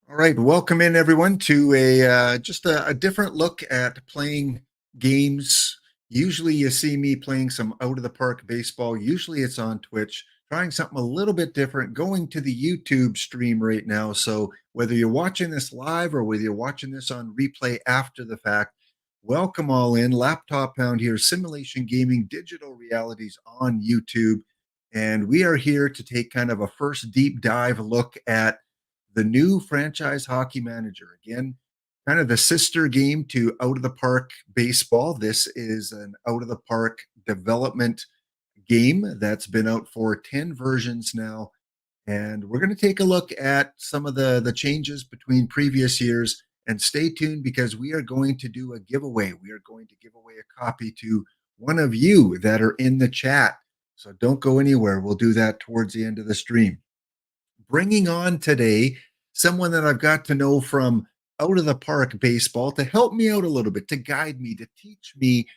All right, welcome in everyone to a different look at playing games. Usually, you see me playing some out of the park baseball. Usually, it's on Twitch. Trying something a little bit different. Going to the YouTube stream right now. So whether you're watching this live or whether you're watching this on replay after the fact, welcome all in. Laptop Pound here, Simulation Gaming, Digital Realities on YouTube, and we are here to take kind of a first deep dive look at the new franchise hockey manager. Again, kind of the sister game to Out of the Park Baseball. This is an Out of the Park development game that's been out for 10 versions now. And we're going to take a look at some of the changes between previous years. And stay tuned because we are going to do a giveaway. We are going to give away a copy to one of you that are in the chat. So don't go anywhere. We'll do that towards the end of the stream. Bringing on today someone that I've got to know from Out of the Park Baseball to help me out a little bit, to guide me, to teach me.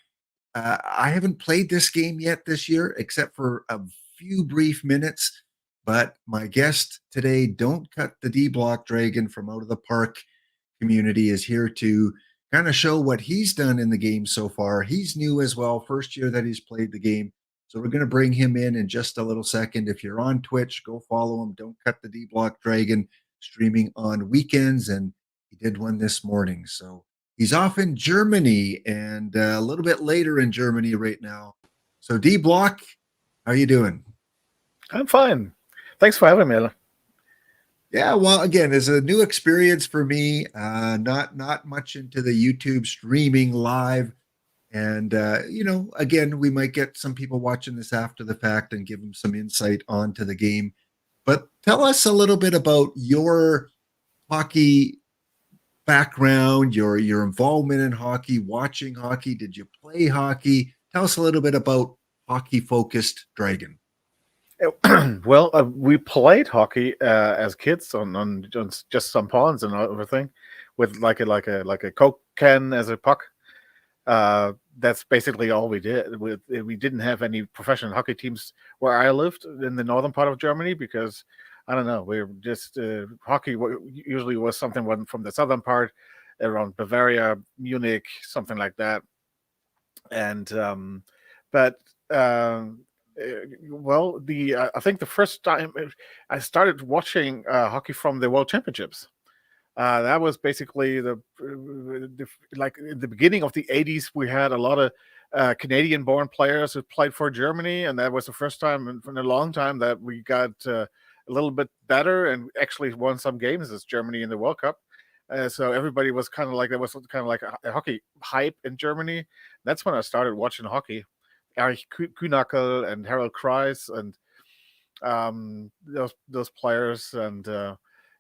I haven't played this game yet this year, except for a few brief minutes. But my guest today, Don't Cut the D Block Dragon from Out of the Park community, is here to kind of show what he's done in the game so far. He's new as well, first year that he's played the game. So we're going to bring him in just a little second. If you're on Twitch, go follow him. Don't Cut the D Block Dragon, streaming on weekends, and he did one this morning. So he's off in Germany and a little bit later in Germany right now. So D Block, how are you doing? I'm fine. Thanks for having me. Yeah, well, again, it's a new experience for me. Not much into the YouTube streaming live. And again, we might get some people watching this after the fact and give them some insight onto the game. But tell us a little bit about your hockey background, your involvement in hockey, watching hockey. Did you play hockey? Tell us a little bit about Hockey Focused Dragon. Well, we played hockey as kids on just some ponds and everything, with like a Coke can as a puck. That's basically all we did. We didn't have any professional hockey teams where I lived in the northern part of Germany because I don't know. We were just hockey usually was something from the southern part, around Bavaria, Munich, something like that. And but well, I think the first time I started watching hockey from the World Championships. That was basically like in the beginning of the 80s. We had a lot of Canadian-born players who played for Germany, and that was the first time in a long time that we got a little bit better and actually won some games as Germany in the World Cup. So everybody was kind of like, there was kind of like a hockey hype in Germany. That's when I started watching hockey. Erich Kühnackel and Harold Kreis and those players, and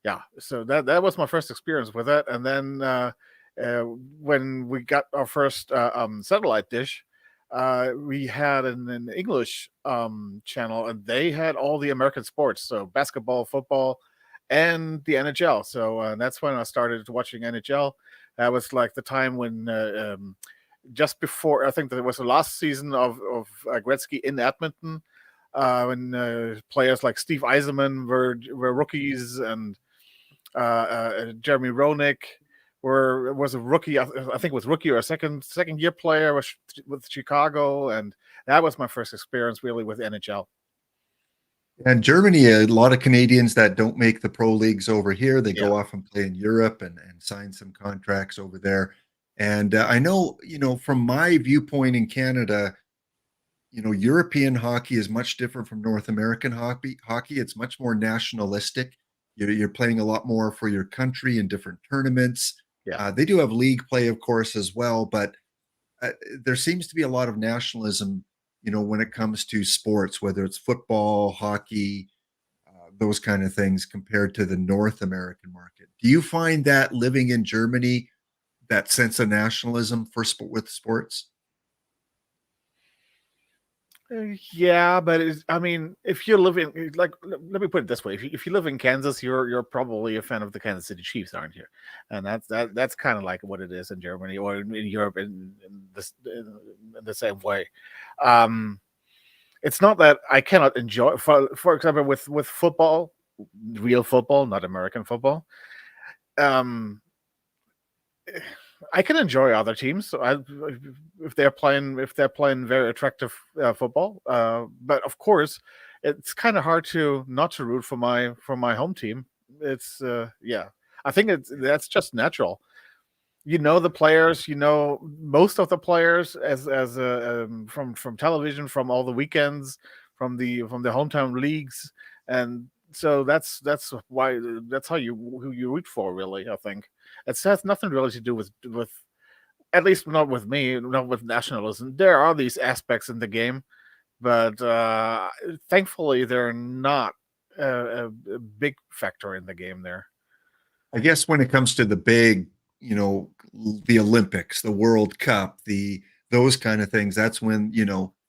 yeah, so that was my first experience with it. And then when we got our first satellite dish, we had an English channel, and they had all the American sports, so basketball, football, and the NHL. So that's when I started watching NHL. That was like the time when just before, I think that it was the last season of Gretzky in Edmonton, when players like Steve Yzerman were rookies, and Jeremy Roenick was a rookie. I think was rookie or a second year player with Chicago, and that was my first experience really with NHL. And Germany, a lot of Canadians that don't make the pro leagues over here, they go Yeah. off and play in Europe and sign some contracts over there. And I know, from my viewpoint in Canada, European hockey is much different from North American hockey. It's much more nationalistic. You're playing a lot more for your country in different tournaments. Yeah. They do have league play, of course, as well, but there seems to be a lot of nationalism, when it comes to sports, whether it's football, hockey, those kind of things, compared to the North American market. Do you find that living in Germany, that sense of nationalism with sports? Yeah, but I mean, if you live in, like, let me put it this way: if you live in Kansas, you're probably a fan of the Kansas City Chiefs, aren't you? And that's kind of like what it is in Germany or in Europe in the same way. Um, it's not that I cannot enjoy, for example, with football, real football, not American football. um, I can enjoy other teams. So if they're playing very attractive football. But of course, it's kind of hard to not to root for my home team. It's yeah. I think that's just natural. You know the players. You know most of the players from television, from all the weekends, from the hometown leagues, and so that's why that's how you who you root for. Really, I think it has nothing really to do with at least not with me, not with nationalism. There are these aspects in the game, but thankfully they're not a big factor in the game there. I guess when it comes to the big, the Olympics, the World Cup, the those kind of things, that's when,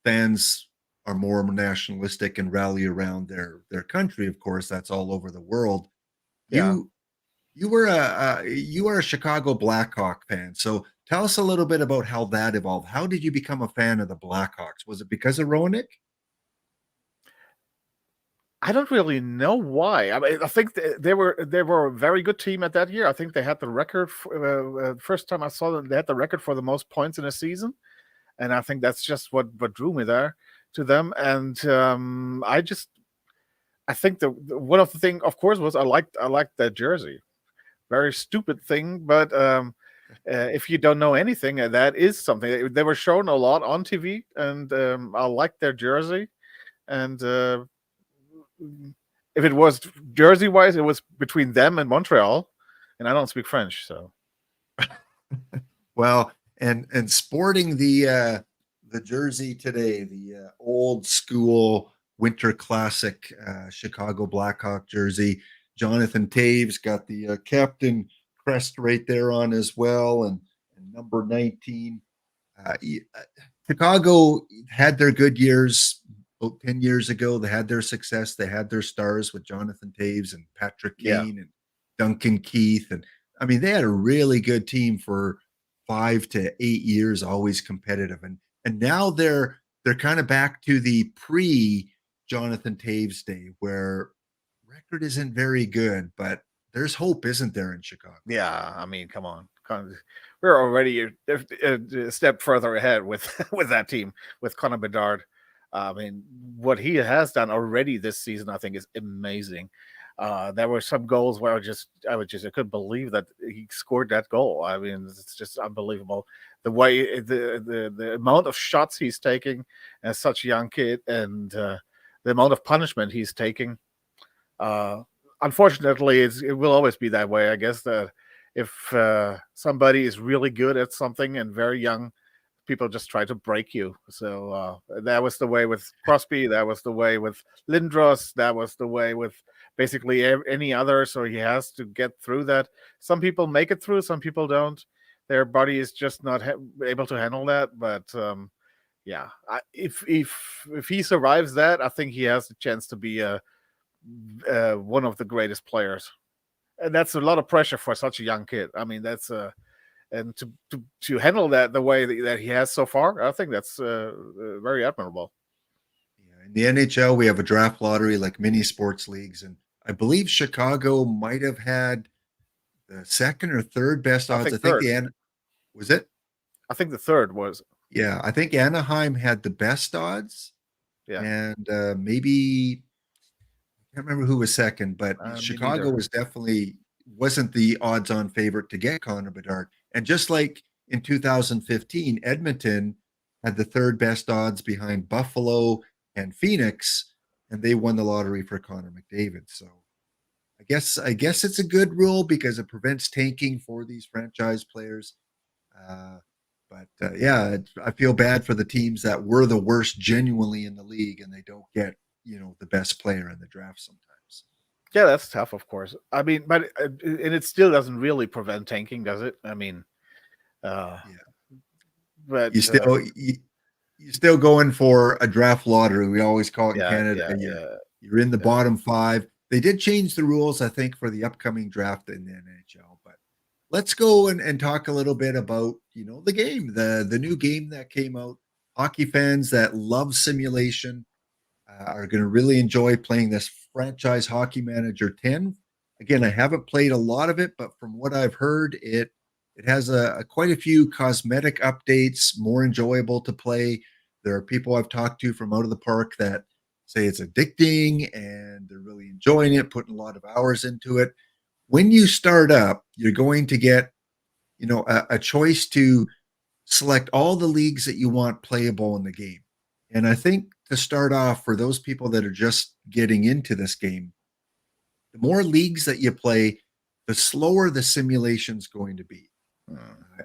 fans are more nationalistic and rally around their country. Of course, that's all over the world. Yeah. You you were a Chicago Blackhawk fan. So tell us a little bit about how that evolved. How did you become a fan of the Blackhawks? Was it because of Roenick? I don't really know why. I mean, I think they were a very good team at that year. I think they had the record. First time I saw them, they had the record for the most points in a season, and I think that's just what drew me there to them. And I think one of the thing, of course, was I liked that jersey. Very stupid thing, but if you don't know anything, that is something. They were shown a lot on TV, and I liked their jersey. And if it was jersey wise, it was between them and Montreal, and I don't speak French, so Well, and sporting the jersey today, the old school Winter Classic Chicago Blackhawk jersey. Jonathan Taves got the captain crest right there on as well, and number 19. Uh, y- uh, Chicago had their good years about 10 years ago. They had their success. They had their stars with Jonathan Taves and Patrick yeah, Kane and Duncan Keith. And I mean, they had a really good team for 5 to 8 years, always competitive. And now they're kind of back to the pre Jonathan Taves day where record isn't very good, but there's hope, isn't there, in Chicago? yeah. I mean, come on, we're already a step further ahead with with that team with Connor Bedard. I mean, what he has done already this season, I think, is amazing. There were some goals where I couldn't believe that he scored that goal. I mean, it's just unbelievable the way the amount of shots he's taking as such a young kid, and the amount of punishment he's taking. Uh, Unfortunately, it will always be that way. I guess that if somebody is really good at something and very young, people just try to break you. So that was the way with Crosby. That was the way with Lindros. That was the way with basically any other. So he has to get through that. Some people make it through. Some people don't. Their body is just not able to handle that. But yeah, if he survives that, I think he has a chance to be one of the greatest players. And that's a lot of pressure for such a young kid. I mean, that's and to handle that the way that he has so far, I think that's very admirable. Yeah, in the NHL, we have a draft lottery like mini sports leagues, and I believe Chicago might have had the second or third best I odds. think I think third. was it? I think the third was Yeah, I think Anaheim had the best odds, yeah. and maybe I can't remember who was second, but Me Chicago neither. was definitely wasn't the odds-on favorite to get Connor Bedard. And just like in 2015, Edmonton had the third best odds behind Buffalo and Phoenix, and they won the lottery for Connor McDavid. So I guess it's a good rule because it prevents tanking for these franchise players. Uh, but yeah, I feel bad for the teams that were the worst genuinely in the league, and they don't get the best player in the draft sometimes. Yeah, that's tough, of course. I mean, but and it still doesn't really prevent tanking, does it? I mean, uh, Yeah, but you still you're still going for a draft lottery. We always call it in yeah, Canada. yeah, You're yeah, you're in the yeah. bottom five. They did change the rules, I think, for the upcoming draft in the NHL. But let's go and talk a little bit about the game, the new game that came out. Hockey fans that love simulation are going to really enjoy playing this franchise hockey manager 10. Again, I haven't played a lot of it, but from what I've heard, it has quite a few cosmetic updates, more enjoyable to play. There are people I've talked to from out of the park that say it's addicting and they're really enjoying it, putting a lot of hours into it. When you start up, you're going to get, a choice to select all the leagues that you want playable in the game. And I think to start off, for those people that are just getting into this game, the more leagues that you play, the slower the simulation's going to be.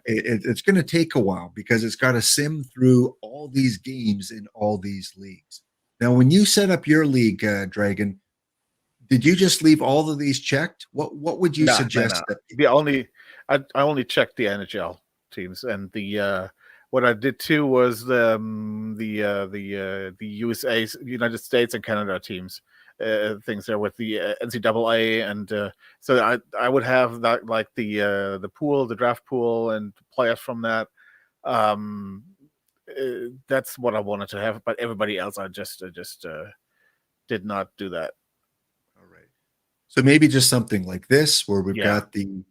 It's going to take a while because it's got to sim through all these games in all these leagues. Now, when you set up your league, Dragon, did you just leave all of these checked? What would you No, no, suggest no. that? I only checked the NHL teams, and the what I did too was the USA, United States, and Canada teams. Things there with the NCAA, and so I would have that, like the pool, the draft pool, and players from that. Um, that's what I wanted to have, but everybody else, I just did not do that. All right. So maybe just something like this, where we've Yeah, got the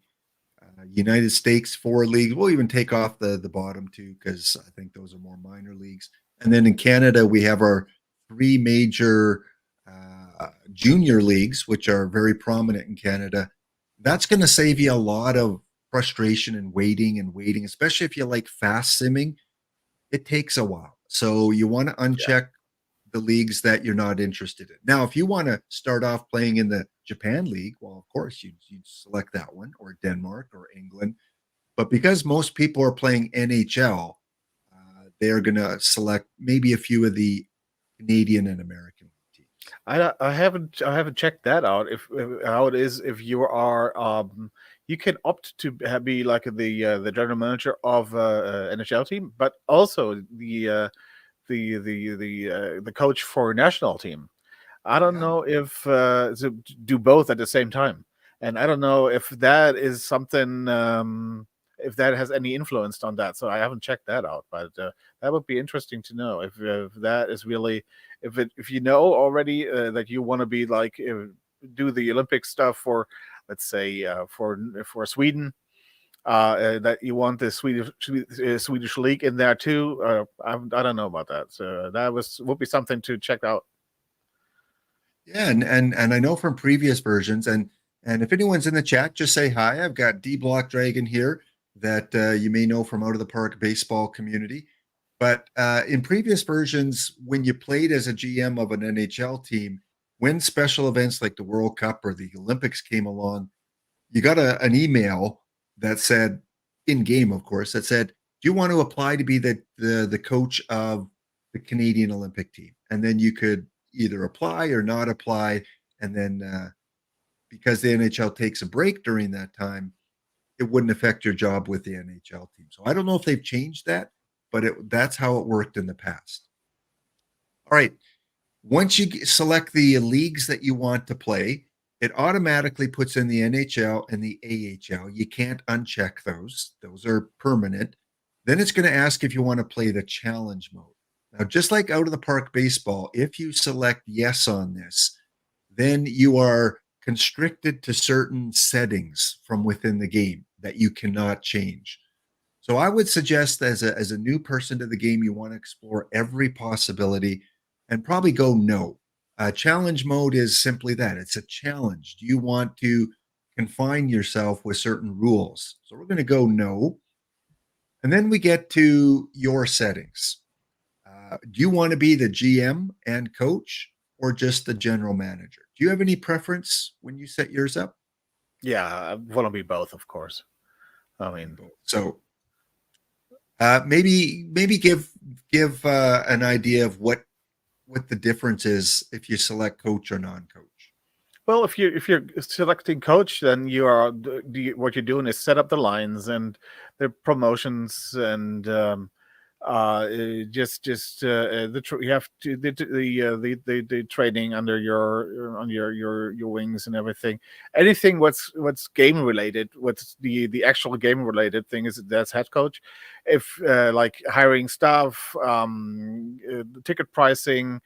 United States four leagues. We'll even take off the bottom two because I think those are more minor leagues. And then in Canada, we have our three major junior leagues, which are very prominent in Canada. That's going to save you a lot of frustration and waiting, especially if you like fast simming. It takes a while. So you want to yeah, uncheck the leagues that you're not interested in. Now, if you want to start off playing in the Japan League, well, of course, you'd select that one, or Denmark or England. But because most people are playing NHL, they're going to select maybe a few of the Canadian and American teams. I haven't checked that out. If how it is if you are you can opt to be like the general manager of NHL team, but also the coach for a national team. I don't Yeah. know if do both at the same time, and I don't know if that is something, if that has any influence on that. So I haven't checked that out, but that would be interesting to know if that is really, if you know already that you want to be like do the Olympic stuff for, let's say for Sweden. That you want the Swedish league in there too. I don't know about that, so that would be something to check out. Yeah, and I know from previous versions, and if anyone's in the chat, just say hi. I've got D Block Dragon here that you may know from out of the park baseball community. But in previous versions, when you played as a GM of an NHL team, when special events like the World Cup or the Olympics came along, you got an email that said, in game, of course, that said, "Do you want to apply to be the coach of the Canadian Olympic team?" And then you could either apply or not apply, and then because the NHL takes a break during that time, it wouldn't affect your job with the NHL team. So I don't know if they've changed that, but that's how it worked in the past. All right. Once you select the leagues that you want to play, it automatically puts in the NHL and the AHL. You can't uncheck those, those are permanent. Then it's going to ask if you want to play the challenge mode. Now, just like out of the park baseball, if you select yes on this, then you are constricted to certain settings from within the game that you cannot change. So I would suggest as a new person to the game, you want to explore every possibility and probably go no. Challenge mode is simply that. It's a challenge. Do you want to confine yourself with certain rules? So we're going to go no. And then we get to your settings. Do you want to be the GM and coach or just the general manager? Do you have any preference when you set yours up? Yeah, I want to be both, of course. I mean, So maybe give an idea of what the difference is if you select coach or non-coach. well, if you're selecting coach, then you are what you're doing is set up the lines and the promotions, and you have to the training under your on your wings and everything. Anything what's game related, what's the actual game related thing is that's head coach. If like hiring staff, ticket pricing,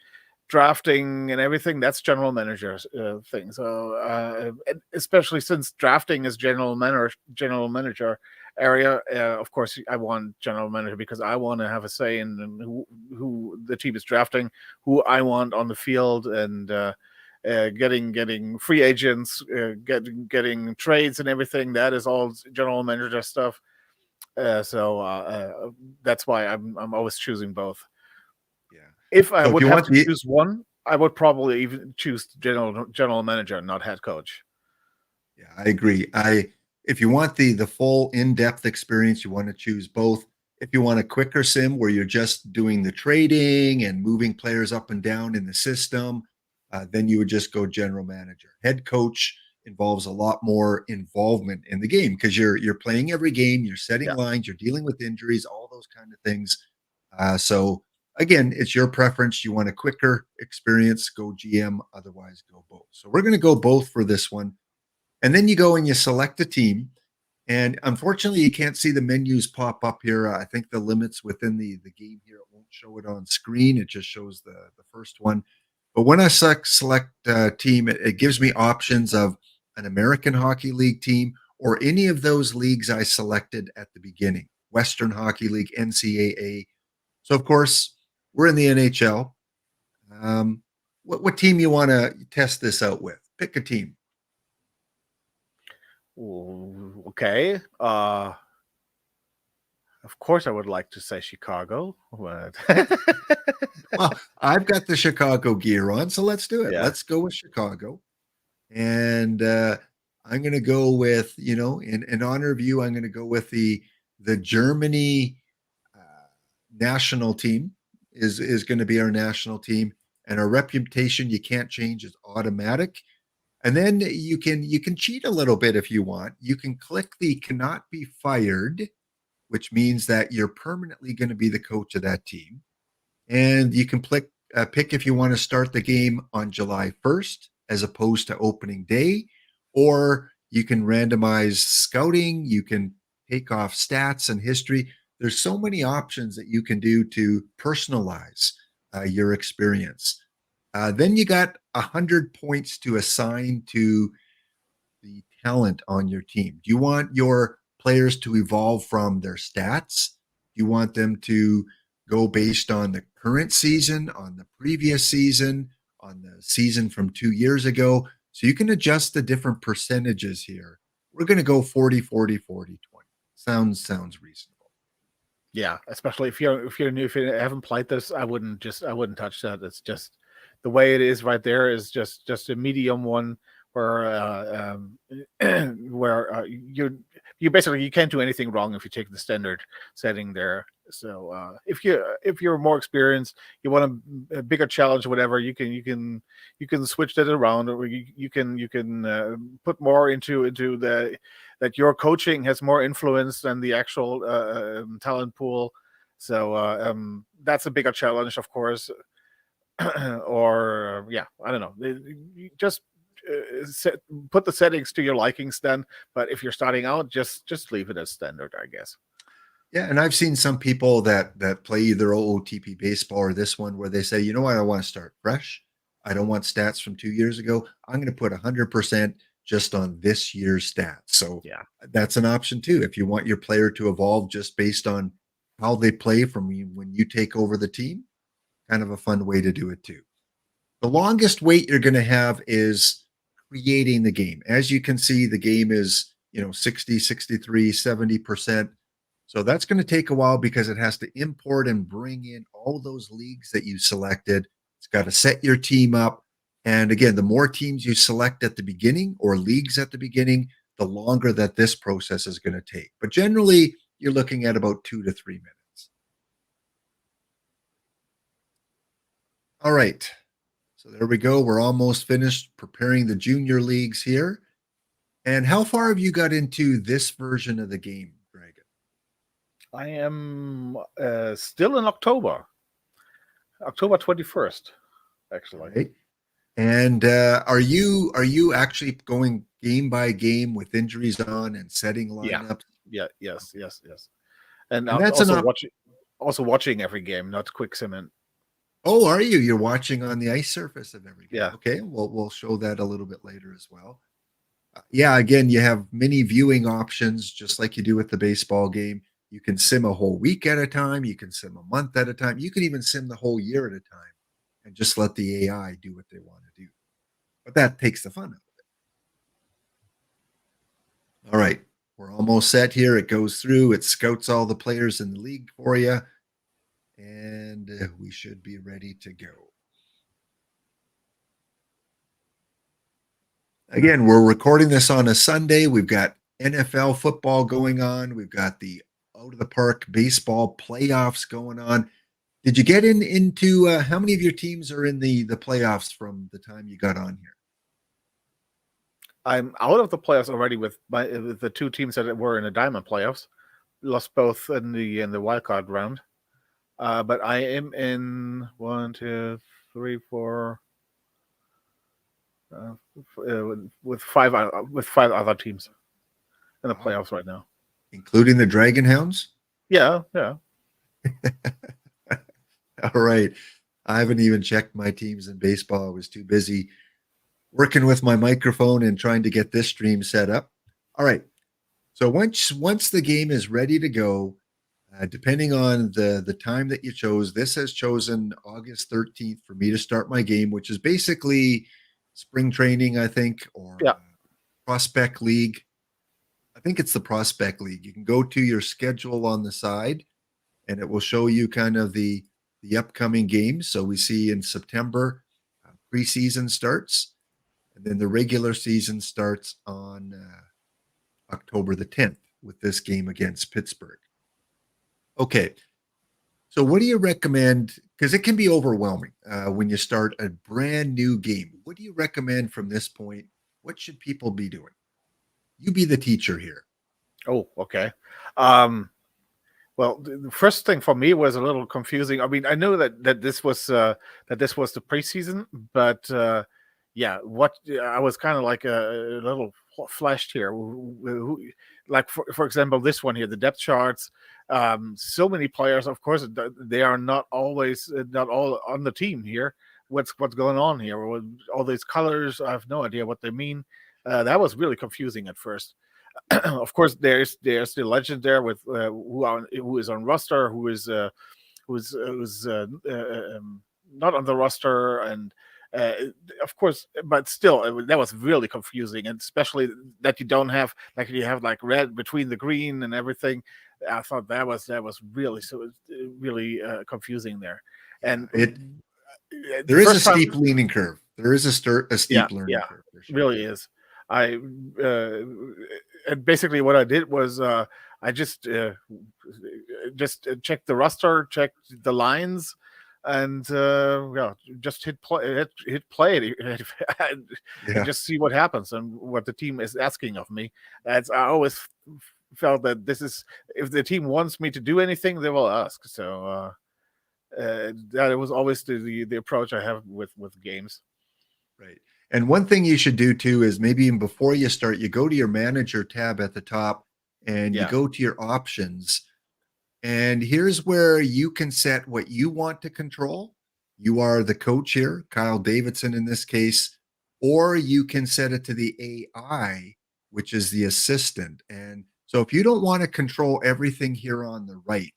drafting and everything, that's general manager's thing. So and especially since drafting is general manager area, of course I want general manager because I want to have a say in who the team is drafting, who I want on the field, and getting free agents, getting trades and everything. That is all general manager stuff. So that's why I'm always choosing both. Yeah. If I So if would you have want to the choose one, I would probably even choose general manager, not head coach. Yeah, I agree. If you want the full in-depth experience, you want to choose both. If you want a quicker sim where you're just doing the trading and moving players up and down in the system, then you would just go general manager. Head coach involves a lot more involvement in the game because you're playing every game, you're setting Yeah. lines, you're dealing with injuries, all those kind of things. So again, it's your preference. You want a quicker experience, go GM. Otherwise, go both. So we're going to go both for this one. And then you go and you select a team. And unfortunately, you can't see the menus pop up here. I think the limits within the game here, it won't show it on screen. It just shows the first one. But when I select a team, it gives me options of an American Hockey League team or any of those leagues I selected at the beginning. Western Hockey League, NCAA. So, of course, we're in the NHL. What team you want to test this out with? Pick a team. Ooh, okay. Of course, I would like to say Chicago, but Well, I've got the Chicago gear on, so let's do it. yeah, Let's go with Chicago. And I'm going to go with, in honor of you, I'm going to go with the Germany national team is going to be our national team, and our reputation you can't change is automatic. And then you can cheat a little bit if you want. You can click the cannot be fired, which means that you're permanently going to be the coach of that team. And you can pick if you want to start the game on July 1st as opposed to opening day, or you can randomize scouting. You can take off stats and history. There's so many options that you can do to personalize your experience. Then you got 100 points to assign to the talent on your team. Do you want your players to evolve from their stats? Do you want them to go based on the current season, on the previous season, on the season from 2 years ago? So you can adjust the different percentages here. We're going to go 40, 40, 40, 20. Sounds reasonable. yeah. Especially if you're new, if you haven't played this, I wouldn't touch that. It's just the way it is right there is just a medium one where you basically you can't do anything wrong if you take the standard setting there. So if you're more experienced, you want a bigger challenge, whatever, you can switch that around, or you can put more into the that your coaching has more influence than the actual talent pool. So that's a bigger challenge, of course. Or yeah, I don't know. You just put the settings to your likings then. But if you're starting out, just leave it as standard, I guess. Yeah, and I've seen some people that play either OOTP baseball or this one where they say, you know what, I want to start fresh. I don't want stats from 2 years ago. I'm going to put 100% just on this year's stats. So Yeah. that's an option too. If you want your player to evolve just based on how they play from when you take over the team, kind of a fun way to do it too. The longest wait you're going to have is creating the game. As you can see, the game is, 60, 63, 70%. So that's going to take a while because it has to import and bring in all those leagues that you selected. It's got to set your team up. And again, the more teams you select at the beginning or leagues at the beginning, the longer that this process is going to take. But generally, you're looking at about 2 to 3 minutes. All right. So there we go. We're almost finished preparing the junior leagues here. And how far have you got into this version of the game, Dragon? I am still in October 21st, actually. Right. And are you actually going game by game with injuries on and setting Yeah. lineups? Yes. And And that's also watching every game, not quick simming. Oh, are you? You're watching on the ice surface of every game. Yeah. Okay, well, we'll show that a little bit later as well. Yeah, again, you have many viewing options, just like you do with the baseball game. You can sim a whole week at a time. You can sim a month at a time. You can even sim the whole year at a time and just let the AI do what they want to do. But that takes the fun out of it. All right, we're almost set here. It goes through, it scouts all the players in the league for you, and we should be ready to go. Again, we're recording this on a Sunday. We've got NFL football going on. We've got the out of the park baseball playoffs going on. Did you get into how many of your teams are in the playoffs from the time you got on here? I'm out of the playoffs already with the two teams that were in the Diamond playoffs. Lost both in the wild card round. But I am in 1, 2, 3, 4 with five other teams in the Wow. playoffs right now. Including the Dragon Hounds? Yeah. All right. I haven't even checked my teams in baseball. I was too busy working with my microphone and trying to get this stream set up. All right. So once the game is ready to go, depending on the time that you chose, this has chosen August 13th for me to start my game, which is basically spring training, I think, or Yeah. prospect league. I think it's the prospect league. You can go to your schedule on the side, and it will show you kind of the upcoming games. So we see in September, preseason starts, and then the regular season starts on October the 10th with this game against Pittsburgh. Okay. So, what do you recommend? Because it can be overwhelming when you start a brand new game. What do you recommend from this point? What should people be doing? You be the teacher here. Oh, okay. Well, the first thing for me was a little confusing. I mean, I know that this was the preseason, but yeah, what I was kind of like a little flashed here. Like for example, this one here, the depth charts. So many players, of course, they are not always not all on the team here. What's going on here? All these colors, I have no idea what they mean. That was really confusing at first. Of course, there's the legend there with who is on roster, who's not on the roster, and uh, of course, but still, that was really confusing, and especially that you don't have like you have like red between the green and everything. I thought that was really really confusing there, and It the there is a first time, steep leaning curve. There is a steep learning yeah, curve for sure. really is. I and basically what I did was I just checked the roster, checked the lines, and yeah, just hit play and Yeah. just see what happens and what the team is asking of me. That's I always felt that this is if the team wants me to do anything, they will ask. So that was always the approach I have with games. Right. And one thing you should do too is maybe even before you start, you go to your manager tab at the top and you Yeah. go to your options. And here's where you can set what you want to control. You are the coach here, Kyle Davidson in this case, or you can set it to the AI, which is the assistant. And so if you don't want to control everything here on the right,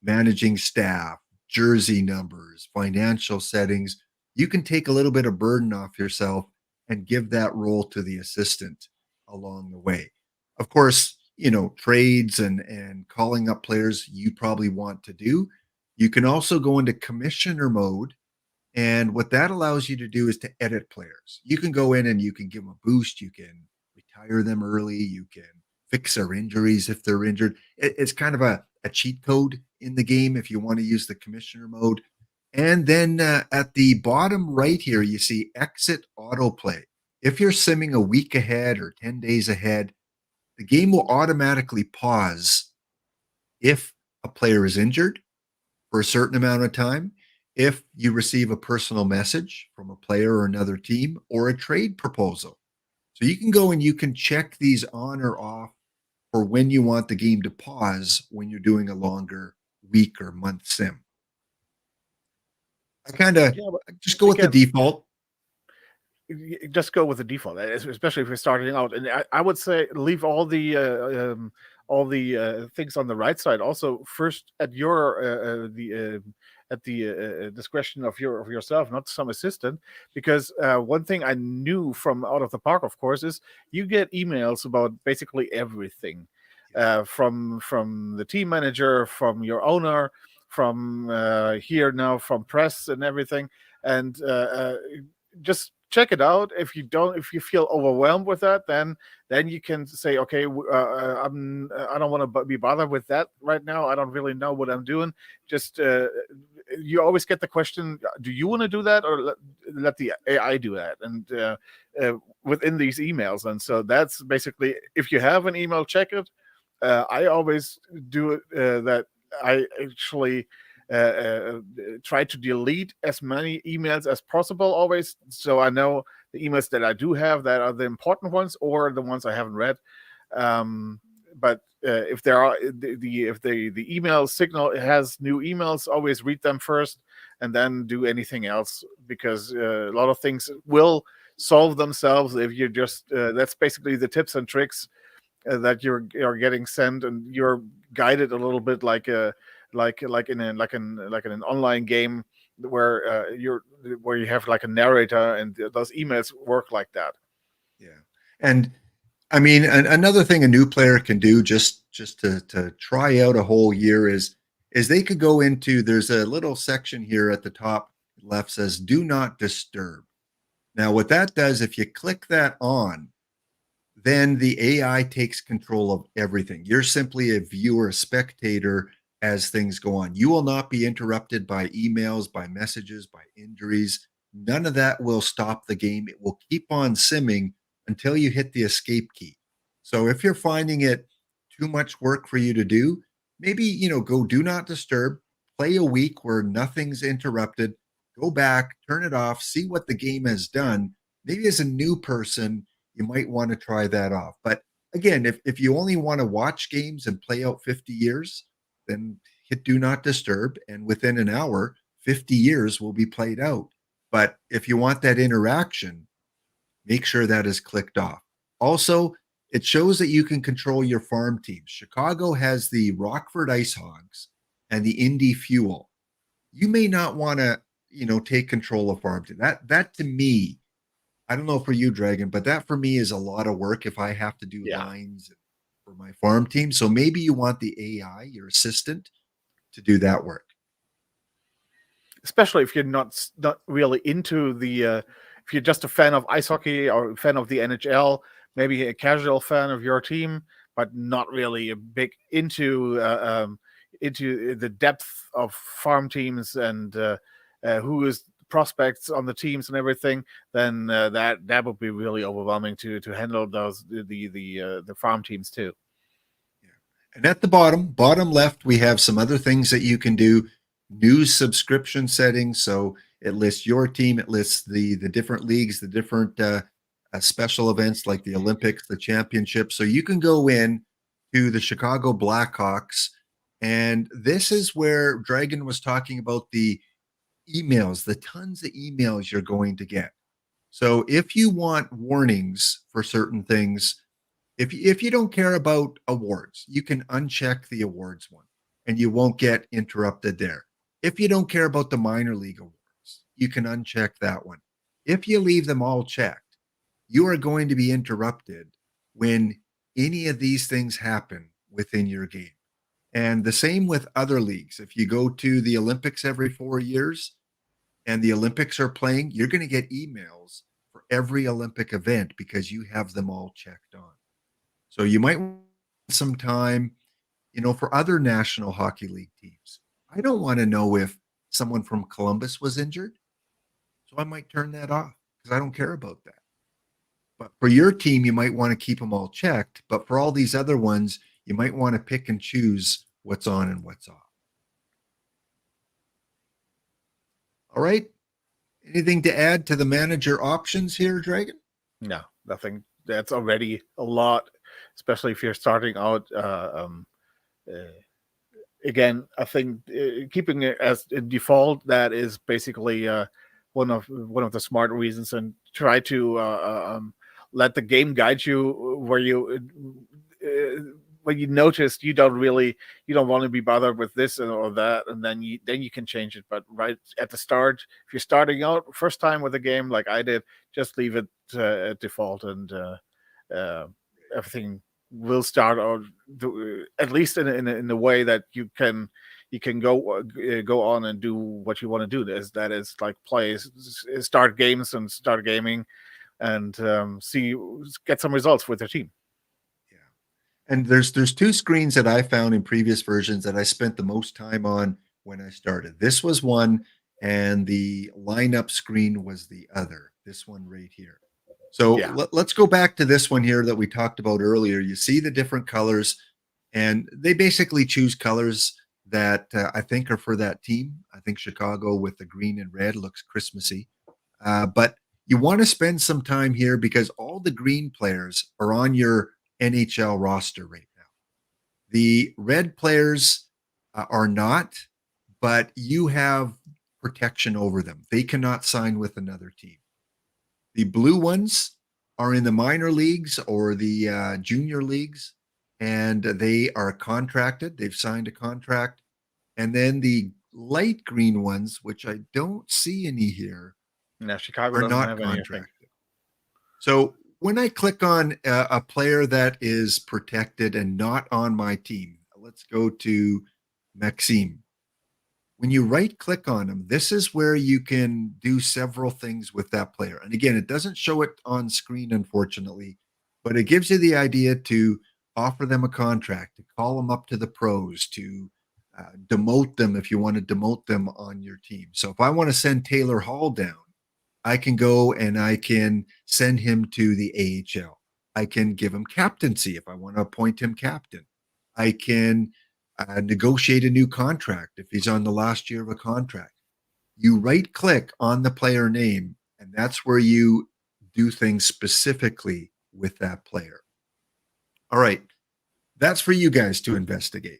managing staff, jersey numbers, financial settings, you can take a little bit of burden off yourself and give that role to the assistant along the way. Of course, trades and calling up players you probably want to do. You can also go into commissioner mode, and what that allows you to do is to edit players. You can go in and you can give them a boost, you can retire them early, you can fix their injuries if they're injured. It's kind of a cheat code in the game if you want to use the commissioner mode. And then at the bottom right here, you see exit autoplay. If you're simming a week ahead or 10 days ahead, the game will automatically pause if a player is injured for a certain amount of time, if you receive a personal message from a player or another team, or a trade proposal. So you can go and you can check these on or off for when you want the game to pause when you're doing a longer week or month sim. I kind of Yeah, but just go with the again, default. just go with the default, especially if you're starting out. And I would say leave all the things on the right side. Also, first at your at the discretion of yourself, not some assistant. Because one thing I knew from Out of the Park, of course, is you get emails about basically everything, from the team manager, from your owner, from here now, from press and everything. And just check it out. If you feel overwhelmed with that, then you can say, okay, I don't want to be bothered with that right now. I don't really know what I'm doing. Just you always get the question, do you want to do that, or let the AI do that? And within these emails. And so that's basically, if you have an email, check it. I always do it that I actually try to delete as many emails as possible always, so I know the emails that I do have that are the important ones or the ones I haven't read. But if there are the email signal has new emails, always read them first and then do anything else, because a lot of things will solve themselves if you just that's basically the tips and tricks that you're getting sent, and you're guided a little bit like in an online game where you have like a narrator, and those emails work like that. Yeah. And I mean, another thing a new player can do just to try out a whole year is they could go into, there's a little section here at the top left says do not disturb. Now, what that does, if you click that on, then the AI takes control of everything. You're simply a viewer, a spectator as things go on. You will not be interrupted by emails, by messages, by injuries. None of that will stop the game. It will keep on simming until you hit the escape key. So if you're finding it too much work for you to do, maybe, go do not disturb, play a week where nothing's interrupted, go back, turn it off, see what the game has done. Maybe as a new person, you might want to try that off. But again, if you only want to watch games and play out 50 years, then hit do not disturb. And within an hour, 50 years will be played out. But if you want that interaction, make sure that is clicked off. Also, it shows that you can control your farm teams. Chicago has the Rockford Ice Hogs and the Indy Fuel. You may not want to, take control of farm team. That to me, I don't know for you, Dragon, but that for me is a lot of work if I have to do lines for my farm team. So maybe you want the AI, your assistant, to do that work. Especially if you're not really into the if you're just a fan of ice hockey or a fan of the NHL, maybe a casual fan of your team, but not really a big into the depth of farm teams and who is prospects on the teams and everything, then that would be really overwhelming to handle those the farm teams too. Yeah. And at the bottom left, we have some other things that you can do. News subscription settings. So it lists your team. It lists the different leagues, the different special events like the Olympics, the championship. So you can go in to the Chicago Blackhawks, and this is where Dragon was talking about the emails, the tons of emails you're going to get. So if you want warnings for certain things, if you don't care about awards, you can uncheck the awards one and you won't get interrupted there. If you don't care about the minor league awards, you can uncheck that one. If you leave them all checked, you are going to be interrupted when any of these things happen within your game. And the same with other leagues. If you go to the Olympics every 4 years and the Olympics are playing, you're going to get emails for every Olympic event because you have them all checked on. So you might want some time, for other National Hockey League teams. I don't want to know if someone from Columbus was injured. So I might turn that off because I don't care about that. But for your team, you might want to keep them all checked. But for all these other ones, you might want to pick and choose what's on and what's off. All right. Anything to add to the manager options here, Dragon? No, nothing. That's already a lot, especially if you're starting out again, I think keeping it as a default, that is basically one of the smart reasons, and try to let the game guide you where you when you notice you don't want to be bothered with this or that, and then you can change it. But right at the start, if you're starting out first time with a game like I did, just leave it at default, and everything will start out at least in a way that you can go on and do what you want to do. That is like start games and start gaming, and get some results with your team. Yeah. And there's two screens that I found in previous versions that I spent the most time on when I started. This was one, and the lineup screen was the other. This one right here. So Yeah. let's go back to this one here that we talked about earlier. You see the different colors, and they basically choose colors that I think are for that team. I think Chicago with the green and red looks Christmassy. But you want to spend some time here because all the green players are on your NHL roster right now. The red players are not, but you have protection over them. They cannot sign with another team. The blue ones are in the minor leagues or the junior leagues, and they are contracted. They've signed a contract. And then the light green ones, which I don't see any here, Yeah, Chicago are doesn't not have any, I think. contracted. So when I click on a player that is protected and not on my team, let's go to Maxime. When you right click on him, this is where you can do several things with that player. And again, it doesn't show it on screen, unfortunately, but it gives you the idea to offer them a contract, to call them up to the pros, to demote them if you want to demote them on your team. So if I want to send Taylor Hall down, I can go and I can send him to the AHL. I can give him captaincy if I want to appoint him captain. I can negotiate a new contract if he's on the last year of a contract. You right click on the player name, and that's where you do things specifically with that player. All right. That's for you guys to investigate.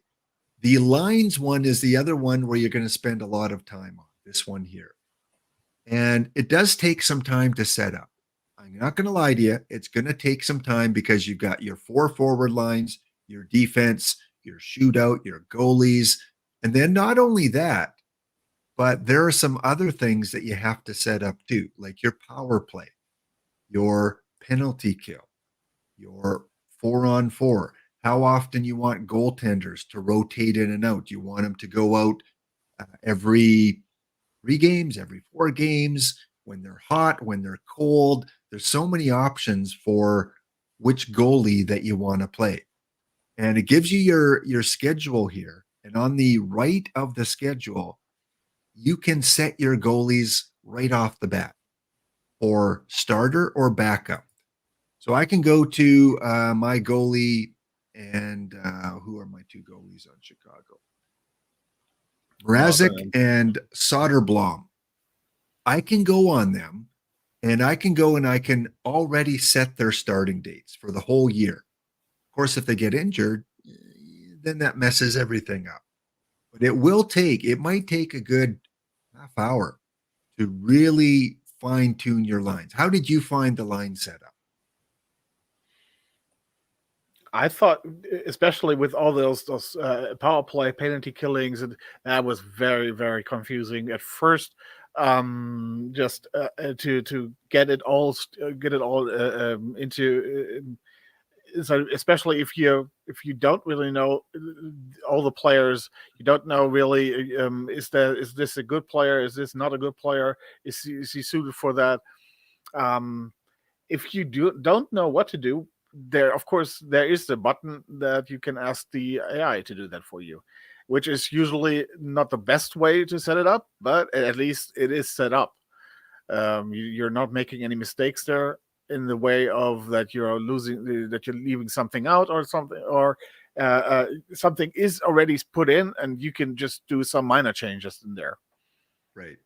The lines one is the other one where you're going to spend a lot of time on, this one here. And it does take some time to set up. I'm not going to lie to you. It's going to take some time because you've got your 4 forward lines, your defense, your shootout, your goalies. And then not only that, but there are some other things that you have to set up too, like your power play, your penalty kill, your 4-on-4, how often you want goaltenders to rotate in and out. You want them to go out every 3 games, every 4 games, when they're hot, when they're cold. There's so many options for which goalie that you want to play. And it gives you your schedule here. And on the right of the schedule, you can set your goalies right off the bat for starter or backup. So I can go to my goalie, and who are my 2 goalies on Chicago? Mrazek and Soderblom. I can go on them, and I can go and I can already set their starting dates for the whole year. Of course, if they get injured, then that messes everything up. But it might take a good half hour to really fine tune your lines. How did you find the line setup? I thought, especially with all those power play penalty killings, and that was very, very confusing at first. Just to get it all into. So especially if you don't really know all the players, you don't know really is this a good player? Is this not a good player? Is he suited for that? If you don't know what to do, there is the button that you can ask the AI to do that for you, which is usually not the best way to set it up, but at least it is set up. You're not making any mistakes there in the way of that you're leaving something out or something, or something is already put in and you can just do some minor changes in there. Right.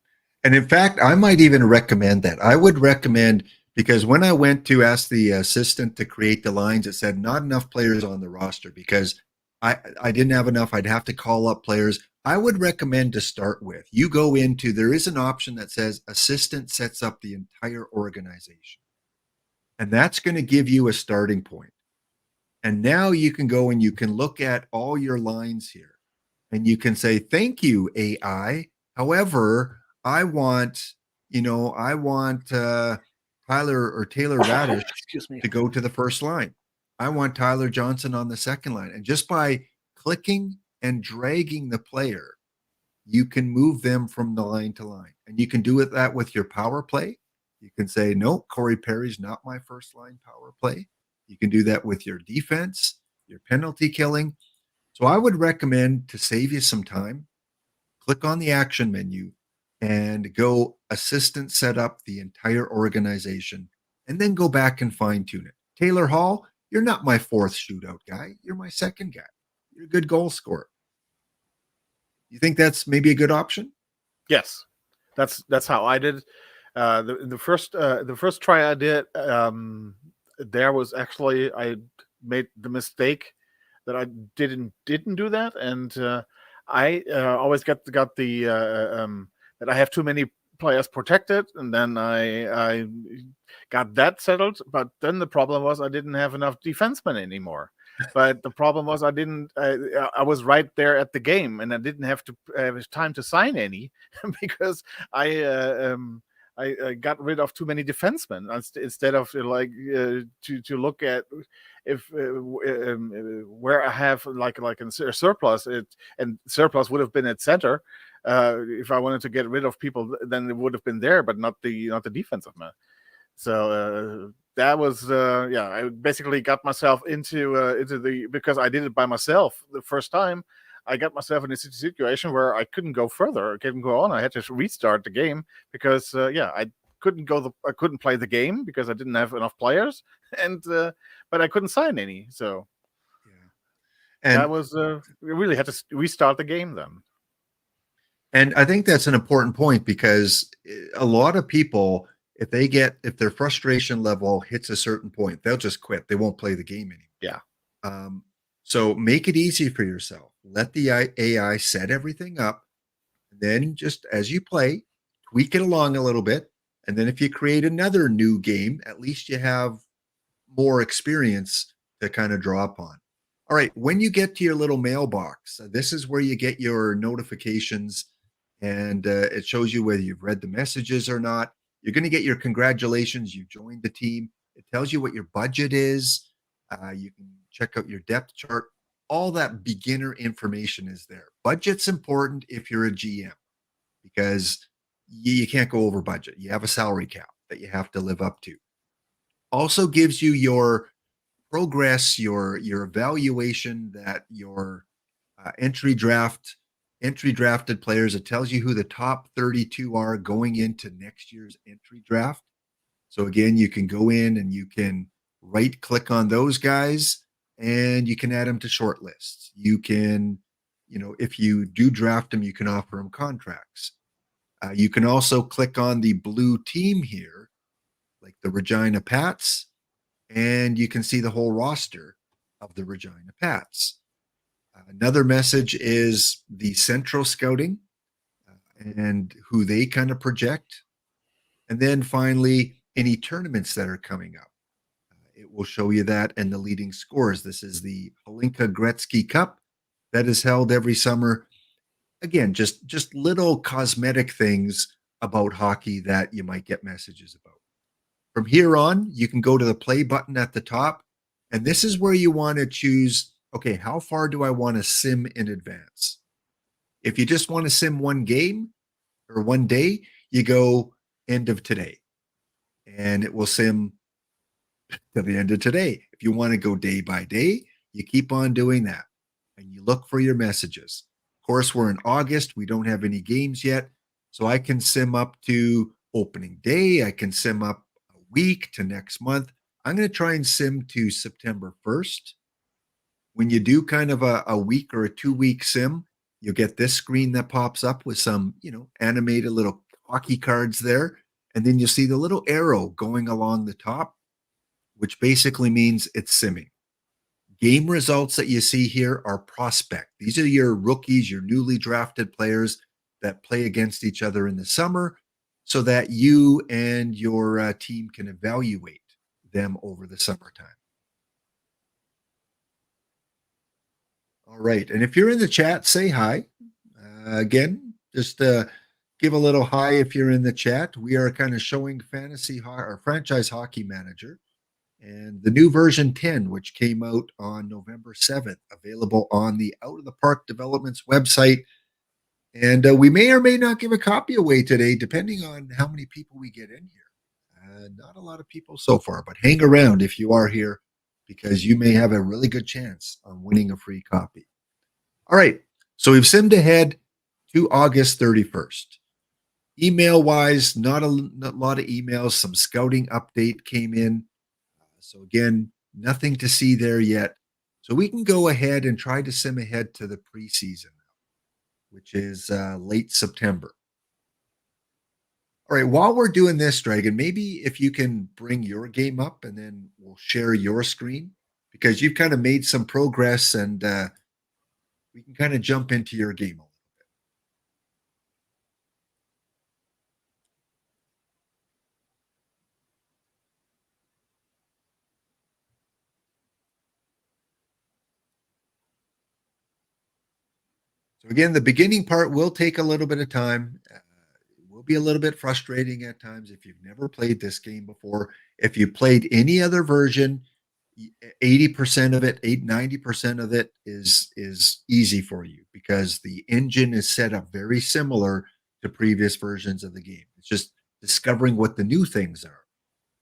And in fact, I might even recommend that. I would recommend, because when I went to ask the assistant to create the lines, it said not enough players on the roster, because I didn't have enough. I'd have to call up players. I would recommend to start with, you go into, there is an option that says assistant sets up the entire organization. And that's going to give you a starting point. And now you can go and you can look at all your lines here and you can say, thank you, AI. However, I want, Tyler or Taylor Radish Excuse me. to go to the first line. I want Tyler Johnson on the second line. And just by clicking and dragging the player, you can move them from the line to line. And you can do that with your power play. You can say, no, Corey Perry's not my first line power play. You can do that with your defense, your penalty killing. So I would recommend, to save you some time, click on the action menu and go assistant set up the entire organization, and then go back and fine tune it. Taylor Hall, you're not my fourth shootout guy. You're my second guy. You're a good goal scorer. You think that's maybe a good option? Yes, that's how I did. The first try I did, there was actually, I made the mistake that I didn't do that, and I always got the that I have too many players protected, and then I got that settled. But then the problem was I didn't have enough defensemen anymore. But the problem was I was right there at the game, and I didn't have to have time to sign any because I got rid of too many defensemen instead of to look at if where I have like a surplus. And surplus would have been at center. If I wanted to get rid of people, then it would have been there, but not the defensive man. So that was I basically got myself into the, because I did it by myself the first time. I got myself in a situation where I couldn't go further, I couldn't go on. I had to restart the game because I couldn't play the game because I didn't have enough players, and but I couldn't sign any. So and that was we really had to restart the game then. And I think that's an important point, because a lot of people, if their frustration level hits a certain point, they'll just quit. They won't play the game anymore. Yeah. So make it easy for yourself. Let the AI set everything up. Then just as you play, tweak it along a little bit. And then if you create another new game, at least you have more experience to kind of draw upon. All right. When you get to your little mailbox, this is where you get your notifications, and it shows you whether you've read the messages or not. You're going to get your congratulations, you joined the team. It tells you what your budget is. You can check out your depth chart. All that beginner information is there. Budget's important if you're a GM, because you can't go over budget. You have a salary cap that you have to live up to. Also gives you your progress, your evaluation, that your entry drafted players. It tells you who the top 32 are going into next year's entry draft. So again, you can go in and you can right click on those guys and you can add them to short lists. You can, if you do draft them, you can offer them contracts. You can also click on the blue team here, like the Regina Pats, and you can see the whole roster of the Regina Pats. Another message is the central scouting and who they kind of project. And then finally, any tournaments that are coming up. It will show you that and the leading scores. This is the Hlinka Gretzky Cup that is held every summer. Again, just little cosmetic things about hockey that you might get messages about. From here on, you can go to the play button at the top, and this is where you want to choose, okay, how far do I want to sim in advance? If you just want to sim one game or one day, you go end of today, and it will sim to the end of today. If you want to go day by day, you keep on doing that, and you look for your messages. Of course, we're in August. We don't have any games yet, so I can sim up to opening day. I can sim up a week to next month. I'm going to try and sim to September 1st. When you do kind of a week or a 2-week sim, you'll get this screen that pops up with some, animated little hockey cards there. And then you'll see the little arrow going along the top, which basically means it's simming. game results that you see here are prospect. These are your rookies, your newly drafted players that play against each other in the summer so that you and your team can evaluate them over the summertime. All right. And if you're in the chat, say hi. Again, just give a little hi if you're in the chat. We are kind of showing or franchise hockey manager and the new version 10, which came out on November 7th, available on the Out of the Park Developments website. And we may or may not give a copy away today, depending on how many people we get in here. Not a lot of people so far, but hang around if you are here because you may have a really good chance on winning a free copy. All right. So we've simmed ahead to August 31st. Email wise, not a lot of emails. Some scouting update came in. So again, nothing to see there yet. So we can go ahead and try to sim ahead to the preseason, which is late September. All right, while we're doing this, Dragon, maybe if you can bring your game up and then we'll share your screen because you've kind of made some progress and we can kind of jump into your game a little bit. So again, the beginning part will take a little bit of time. It will be a little bit frustrating at times if you've never played this game before. If you played any other version, 80% of it, 90% of it is easy for you because the engine is set up very similar to previous versions of the game. It's just discovering what the new things are.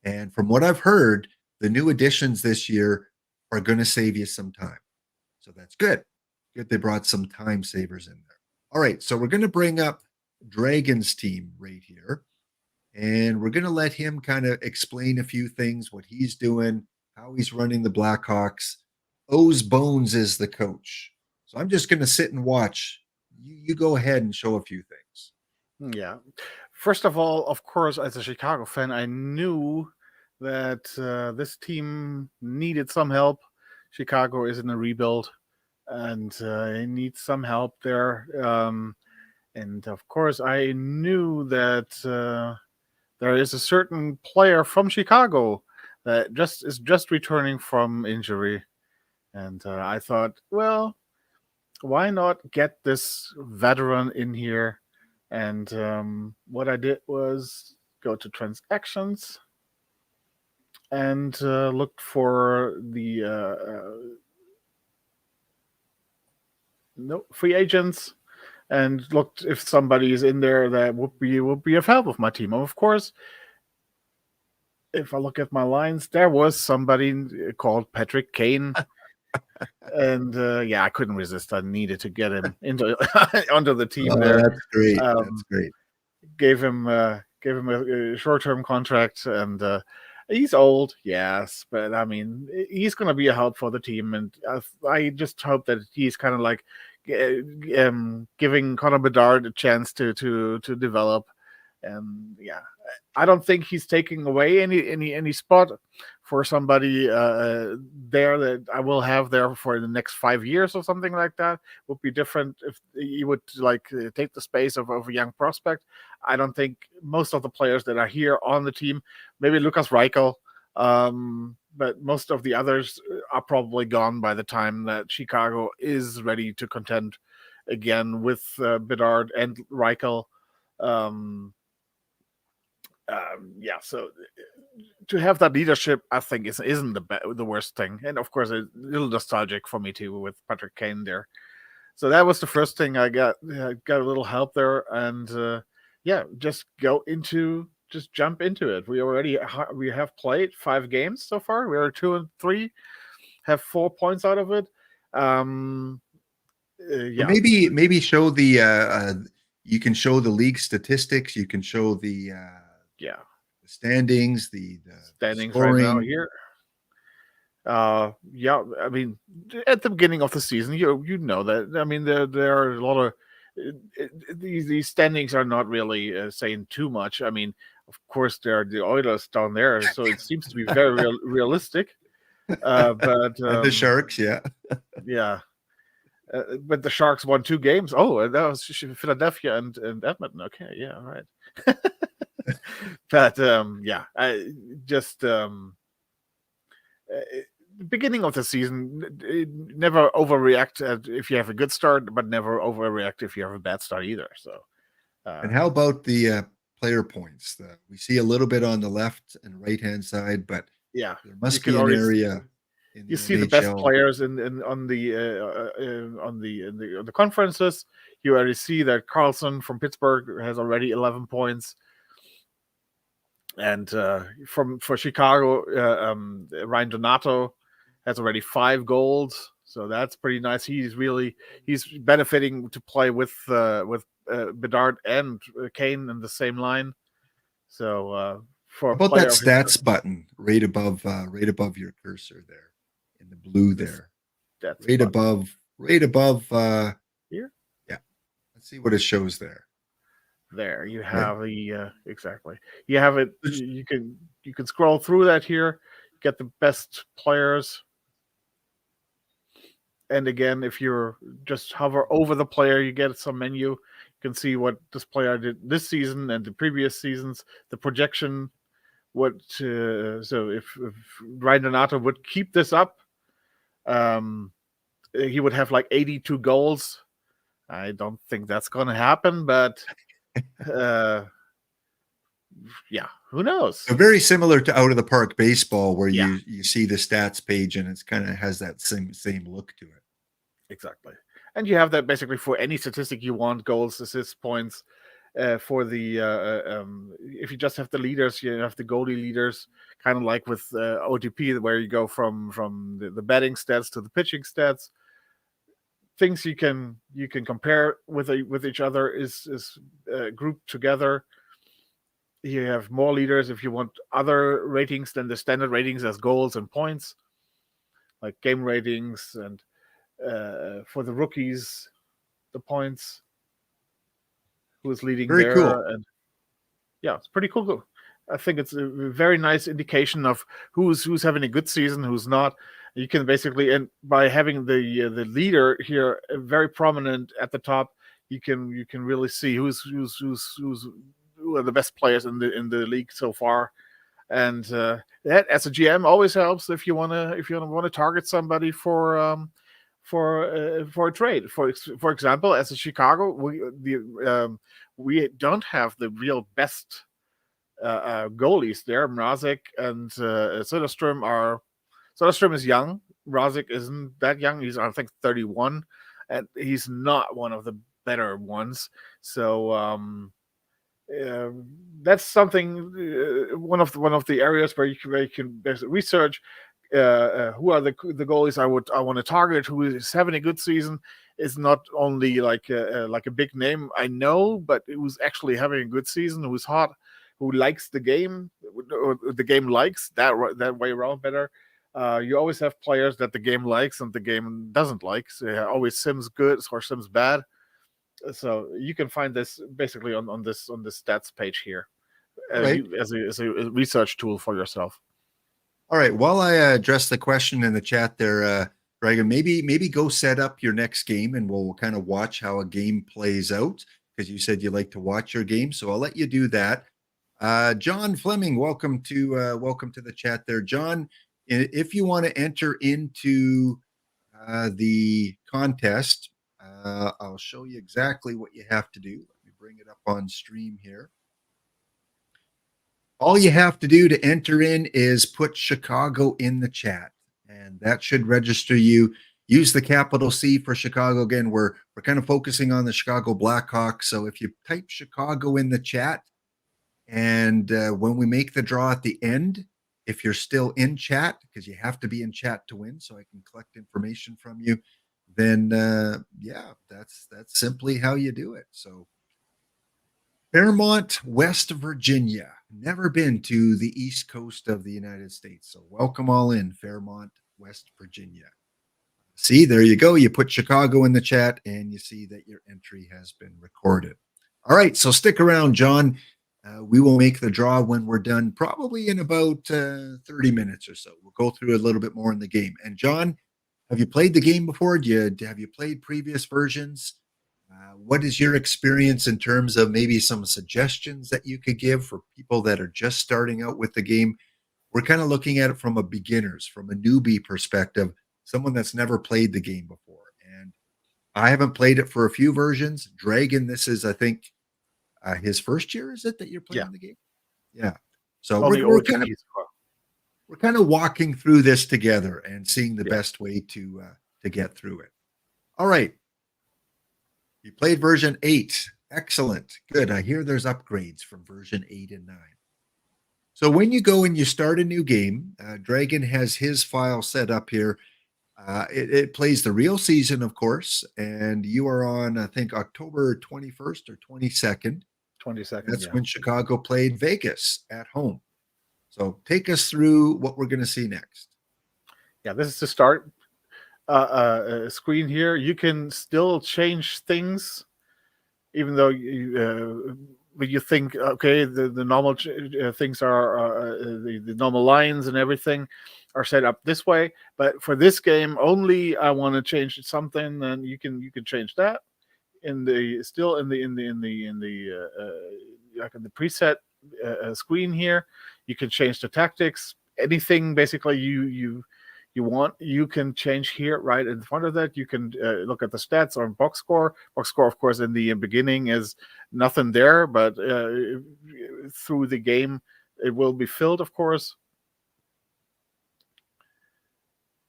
And from what I've heard, the new additions this year are going to save you some time. So that's good. Good they brought some time savers in there. All right, so we're going to bring up Dragon's team right here. And we're going to let him kind of explain a few things, what he's doing, how he's running the Blackhawks. O's Bones is the coach. So I'm just going to sit and watch. You go ahead and show a few things. Yeah. First of all, of course, as a Chicago fan, I knew that this team needed some help. Chicago is in a rebuild, and it needs some help there. And of course, I knew that there is a certain player from Chicago that is just returning from injury, and I thought, well, why not get this veteran in here? And what I did was go to transactions and looked for the free agents and looked if somebody is in there that would be of help with my team. Of course, if I look at my lines, there was somebody called Patrick Kane. And yeah, I couldn't resist. I needed to get him into onto the team there. That's great. That's great. Gave him a short-term contract, and he's old, yes, but I mean, he's going to be a help for the team, and I just hope that he's kind of like giving Connor Bedard a chance to develop. And yeah, I don't think he's taking away any spot for somebody there that I will have there for the next 5 years or something like that. Would be different if he would like take the space of a young prospect. I don't think most of the players that are here on the team, maybe Lukas Reichel, but most of the others are probably gone by the time that Chicago is ready to contend again with Bedard and Reichel. Yeah, so to have that leadership, I think, isn't the worst thing. And of course, a little nostalgic for me too with Patrick Kane there. So that was the first thing I got a little help there, and yeah, just jump into it. We have played 5 games so far. We are 2-3, have 4 points out of it. Yeah, maybe show the you can show the league statistics. You can show the the standings, the standings scoring. right now here. Yeah, I mean, at the beginning of the season, you know that. I mean, there are a lot of these standings are not really saying too much. I mean, of course, there are the Oilers down there, so it seems to be very realistic. But And the Sharks, yeah. yeah. But the Sharks won 2 games. Oh, and that was Philadelphia and Edmonton. Okay, yeah, all right. But yeah, I just beginning of the season, never overreact if you have a good start, but never overreact if you have a bad start either. So, And how about the player points? We see a little bit on the left and right hand side, but yeah, there you must can be an already area in you the see the best NHL. players in on the conferences. You already see that Carlson from Pittsburgh has already 11 points, and for Chicago, Ryan Donato has already 5 goals. So that's pretty nice. He's benefiting to play with Bedard and Kane in the same line. So for How a about that player of his stats button right above your cursor there in the blue this there, that's right button above. here. Yeah, let's see what it shows there. There you Right. have the exactly. You have it. You can scroll through that here, get the best players. And again, if you're just hover over the player, you get some menu. You can see what this player did this season and the previous seasons, the projection. So if Ryan Donato would keep this up, he would have like 82 goals. I don't think that's going to happen, but yeah, who knows? So very similar to Out of the Park Baseball, where Yeah. you see the stats page and it's kind of has that same look to it. Exactly. And you have that basically for any statistic you want: goals, assists, points. For the if you just have the leaders, you have the goalie leaders, kind of like with OTP, where you go from the batting stats to the pitching stats. Things you can compare with each other is grouped together. You have more leaders if you want other ratings than the standard ratings as goals and points, like game ratings, and for the rookies, the points, who is leading Very there, cool. and yeah, it's pretty cool. I think it's a very nice indication of who's having a good season, who's not. You can basically, and by having the leader here very prominent at the top, you can really see who are the best players in the league so far. And that, as a GM, always helps if you want to target somebody for a trade. For example, as a Chicago, we don't have the real best goalies there. Mrazek and Söderström Söderström is young. Mrazek isn't that young. He's, I think, 31, and he's not one of the better ones. So that's something. One of the areas where you can research who are the goalies I want to target, who is having a good season, is not only like a big name I know, but who's actually having a good season, who's hot, who likes the game, or the game likes that way around better. You always have players that the game likes and the game doesn't like. So always Sims good or Sims bad. So you can find this basically on this stats page here, Right. as a research tool for yourself. All right. While I address the question in the chat there, Dragon, maybe go set up your next game and we'll kind of watch how a game plays out, because you said you like to watch your game. So I'll let you do that. John Fleming, welcome to the chat there. John, if you want to enter into the contest, I'll show you exactly what you have to do. Let me bring it up on stream here. All you have to do to enter in is put Chicago in the chat, and that should register you. Use the capital C for Chicago. Again, we're kind of focusing on the Chicago Blackhawks. So if you type Chicago in the chat, and when we make the draw at the end, if you're still in chat, because you have to be in chat to win, so I can collect information from you, then yeah, that's simply how you do it. So Fairmont, West Virginia. Never been to the East Coast of the United States. So welcome all in Fairmont, West Virginia. See, there you go. You put Chicago in the chat and you see that your entry has been recorded. All right, so stick around, John. We will make the draw when we're done, probably in about 30 minutes or so. We'll go through a little bit more in the game. And John, have you played the game before? Have you played previous versions? What is your experience in terms of maybe some suggestions that you could give for people that are just starting out with the game? We're kind of looking at it from a beginner's, from a newbie perspective, someone that's never played the game before. And I haven't played it for a few versions. Dragon, this is, I think, his first year. Is it that you're Yeah, playing the game? Yeah. So only we're kind of OTPs. walking through this together and seeing the Yeah, best way to get through it. All right. You played version 8. Excellent. Good. I hear there's upgrades from version 8 and 9. So when you go and you start a new game, Dragon has his file set up here. It plays the real season, of course, and you are on, I think, October 21st or 22nd. 22nd. That's Yeah, when Chicago played Vegas at home. So take us through what we're going to see next. yeah. This is the start screen here. You can still change things, even though when you think, okay, the normal things are the normal lines and everything are set up this way. But for this game, only I want to change something, and you can change that in the still in the like in the preset screen here. You can change the tactics. Anything basically you want, you can change here right in front of that. You can look at the stats on box score. Box score, of course, in the beginning is nothing there, but through the game it will be filled, of course.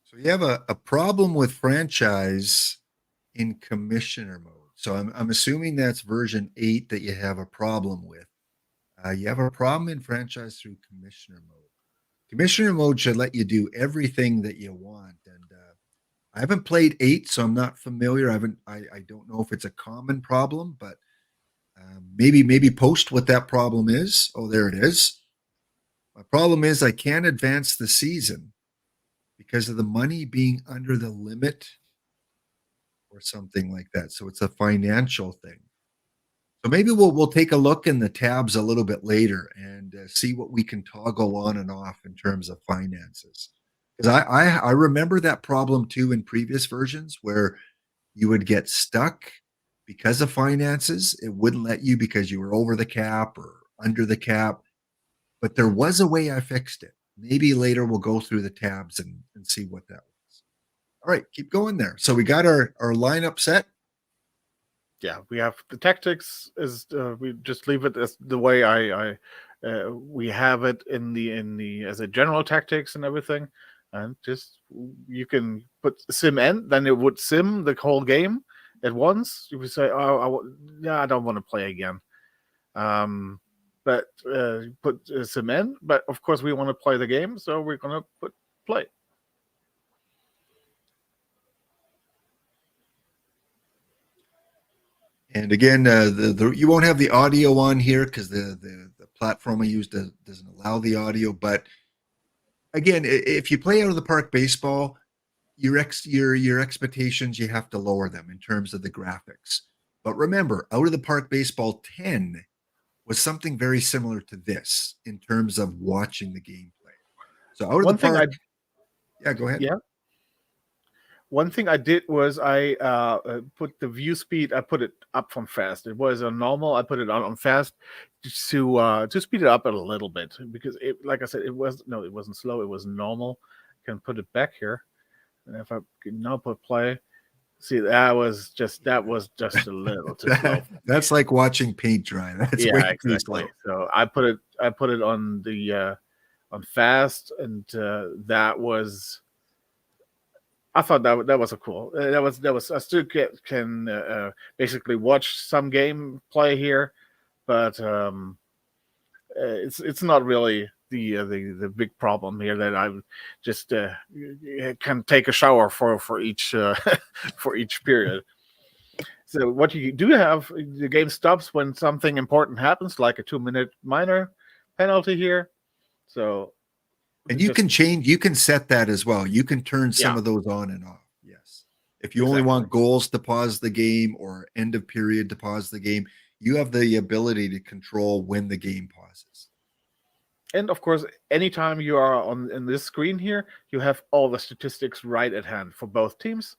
So you have a problem with franchise in commissioner mode. So I'm assuming that's version 8 that you have a problem with. You have a problem in franchise through commissioner mode. Commissioner mode should let you do everything that you want. And I haven't played 8, so I'm not familiar. I don't know if it's a common problem, but maybe post what that problem is. Oh, there it is. My problem is I can't advance the season because of the money being under the limit or something like that. So it's a financial thing. So maybe we'll take a look in the tabs a little bit later and see what we can toggle on and off in terms of finances. Because I remember that problem too in previous versions where you would get stuck because of finances. It wouldn't let you because you were over the cap or under the cap. But there was a way I fixed it. Maybe later we'll go through the tabs and see what that was. All right, keep going there. So we got our lineup set. Yeah, we have the tactics is we just leave it as the way I we have it in the as a general tactics and everything, and just you can put sim end, then it would sim the whole game at once. You would say, yeah, I don't want to play again. But put sim end, but of course we want to play the game, so we're gonna put play. And again, you won't have the audio on here because the platform I use doesn't allow the audio. But again, if you play out of the park baseball, your expectations, you have to lower them in terms of the graphics. But remember, out of the park baseball 10 was something very similar to this in terms of watching the gameplay. So out of One the thing park, yeah, go ahead. yeah. One thing I did was I put the view speed. I put it up from fast. It was on normal. I put it on fast to speed it up a little bit because it, like I said, it wasn't slow. It was normal. I can put it back here, and if I can now put play, see that was just a little too slow. That's like watching paint dry. That's way Yeah, too exactly. slow. So I put it on the on fast, and that was. I thought that was a cool. That was I still can basically watch some game play here, but it's not really the big problem here that I just can take a shower for each for each period. So what you do have, the game stops when something important happens, like a 2-minute minor penalty here. So And you can change, you can set that as well. You can turn some yeah, of those on and off. Yes. If you only exactly. want goals to pause the game or end of period to pause the game, you have the ability to control when the game pauses. And of course, anytime you are on in this screen here, you have all the statistics right at hand for both teams.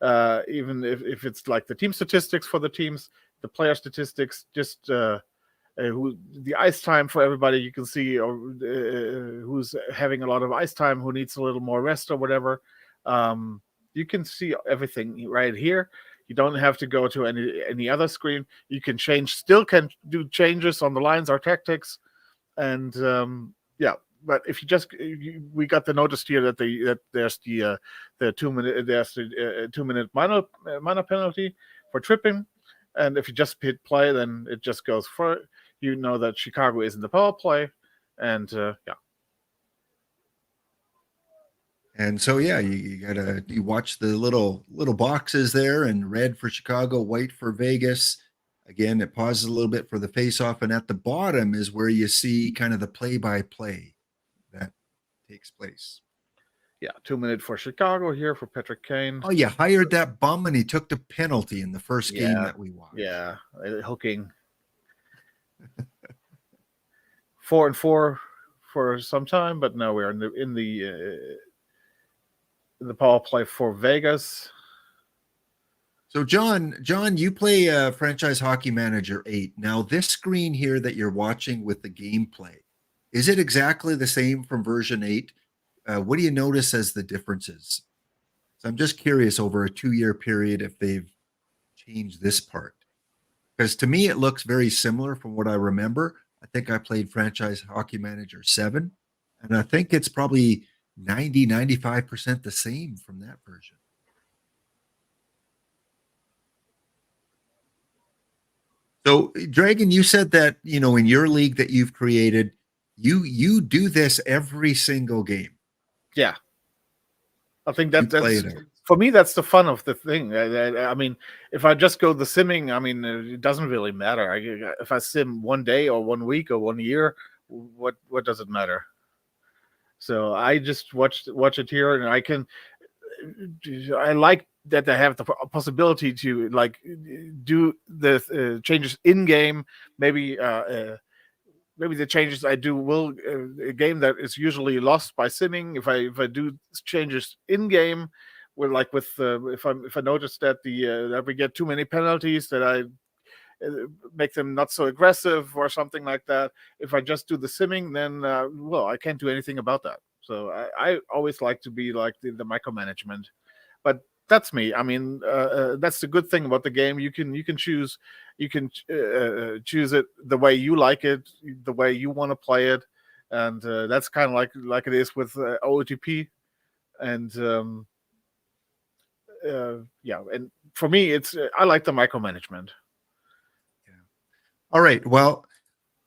Even if it's like the team statistics for the teams, the player statistics, just who the ice time for everybody, you can see, or who's having a lot of ice time, who needs a little more rest or whatever. You can see everything right here. You don't have to go to any other screen. You can still can do changes on the lines or tactics. And but if you just we got the notice here that there's the 2 minute there's the 2 minute minor penalty for tripping, and if you just hit play, then it just goes for it. You know that Chicago is in the power play, and And so you watch the little boxes there, and red for Chicago, white for Vegas. Again, it pauses a little bit for the face-off, and at the bottom is where you see kind of the play-by-play that takes place. 2 minute for Chicago here for Patrick Kane. Oh, you hired that bum, and he took the penalty in the first game that we watched. Yeah, hooking. 4-4 for some time, but now we're in the power play for Vegas. So, John, you play Franchise Hockey Manager 8. Now, this screen here that you're watching with the gameplay, is it exactly the same from version 8? What do you notice as the differences? So I'm just curious over a 2-year period if they've changed this part. Because to me, it looks very similar from what I remember. I think I played Franchise Hockey Manager 7, and I think it's probably 95% the same from that version. So, Dragon, you said that, in your league that you've created, you do this every single game. Yeah. I think that's for me, that's the fun of the thing. I mean, if I just go the simming, I mean, it doesn't really matter. If I sim one day or 1 week or 1 year, what does it matter? So I just watch it here, and I like that I have the possibility to like do the changes in game. Maybe the changes I do will a game that is usually lost by simming. If I do changes in game, if I notice that that we get too many penalties, that I make them not so aggressive or something like that. If I just do the simming, then I can't do anything about that. So I always like to be like the micromanagement, but that's me. I mean, that's the good thing about the game. You can choose choose it the way you like it, the way you want to play it, and that's kind of like it is with OOTP. And and for me, I like the micromanagement. All right. Well,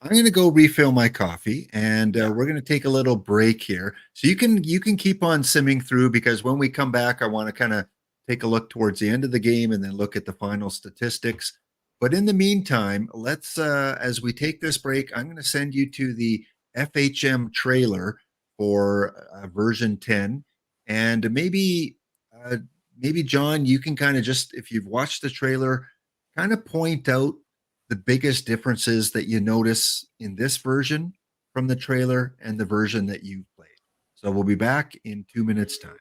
I'm going to go refill my coffee, and we're going to take a little break here. So you can keep on simming through, because when we come back, I want to kind of take a look towards the end of the game and then look at the final statistics. But in the meantime, let's as we take this break, I'm going to send you to the FHM trailer for version 10, and maybe John, you can kind of just, if you've watched the trailer, kind of point out the biggest differences that you notice in this version from the trailer and the version that you played. So we'll be back in 2 minutes' time.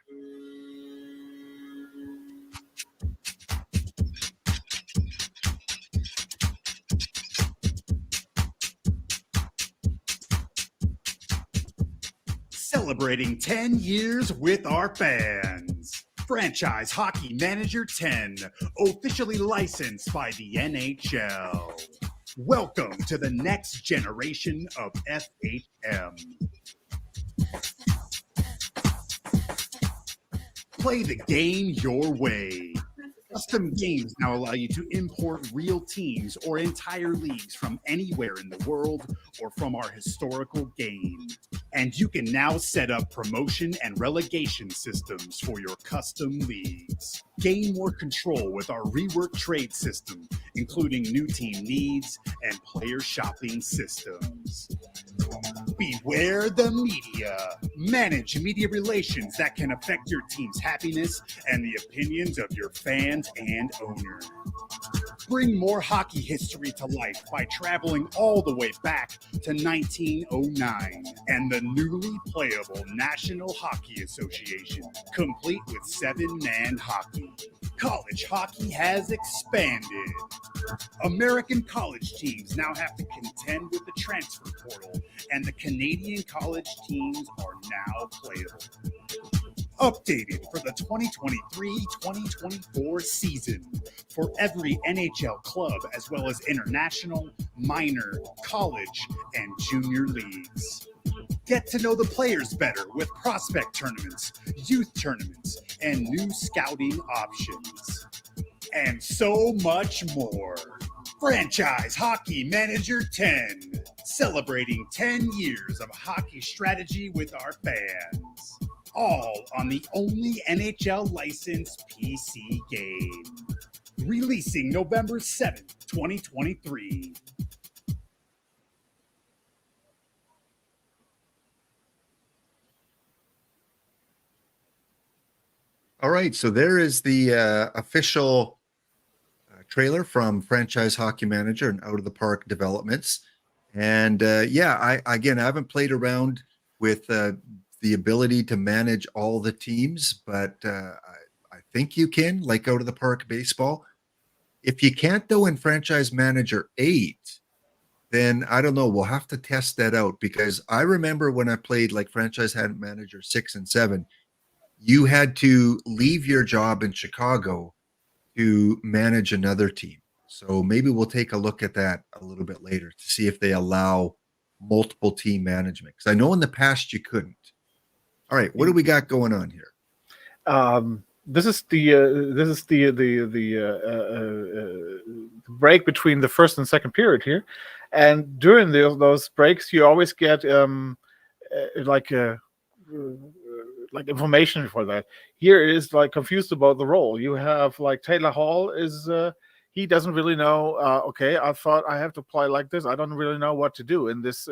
Celebrating 10 years with our fans. Franchise Hockey Manager 10, officially licensed by the NHL. Welcome to the next generation of FHM. Play the game your way. Custom games now allow you to import real teams or entire leagues from anywhere in the world or from our historical game. And you can now set up promotion and relegation systems for your custom leagues. Gain more control with our reworked trade system, including new team needs and player shopping systems. Beware the media. Manage media relations that can affect your team's happiness and the opinions of your fans and owner. Bring more hockey history to life by traveling all the way back to 1909 and the newly playable National Hockey Association, complete with 7-man hockey. College hockey has expanded. American college teams now have to contend with the transfer portal, and the Canadian college teams are now playable. Updated for the 2023-2024 season for every NHL club, as well as international, minor, college, and junior leagues. Get to know the players better with prospect tournaments, youth tournaments, and new scouting options. And so much more. Franchise Hockey Manager 10, celebrating 10 years of hockey strategy with our fans. All on the only NHL licensed PC game. Releasing November 7th, 2023. All right, so there is the official trailer from Franchise Hockey Manager and Out of the Park Developments. And yeah, I haven't played around with the ability to manage all the teams, but I think you can, like Out of the Park Baseball. If you can't, though, in Franchise Manager 8, then I don't know. We'll have to test that out, because I remember when I played like Franchise Manager 6 and 7, you had to leave your job in Chicago to manage another team. So maybe we'll take a look at that a little bit later to see if they allow multiple team management, because I know in the past you couldn't. All right, what do we got going on here? This is the break between the first and second period here, and during those breaks, you always get like information for that. Here is like confused about the role. You have like Taylor Hall is he doesn't really know. Okay, I thought I have to play like this. I don't really know what to do in this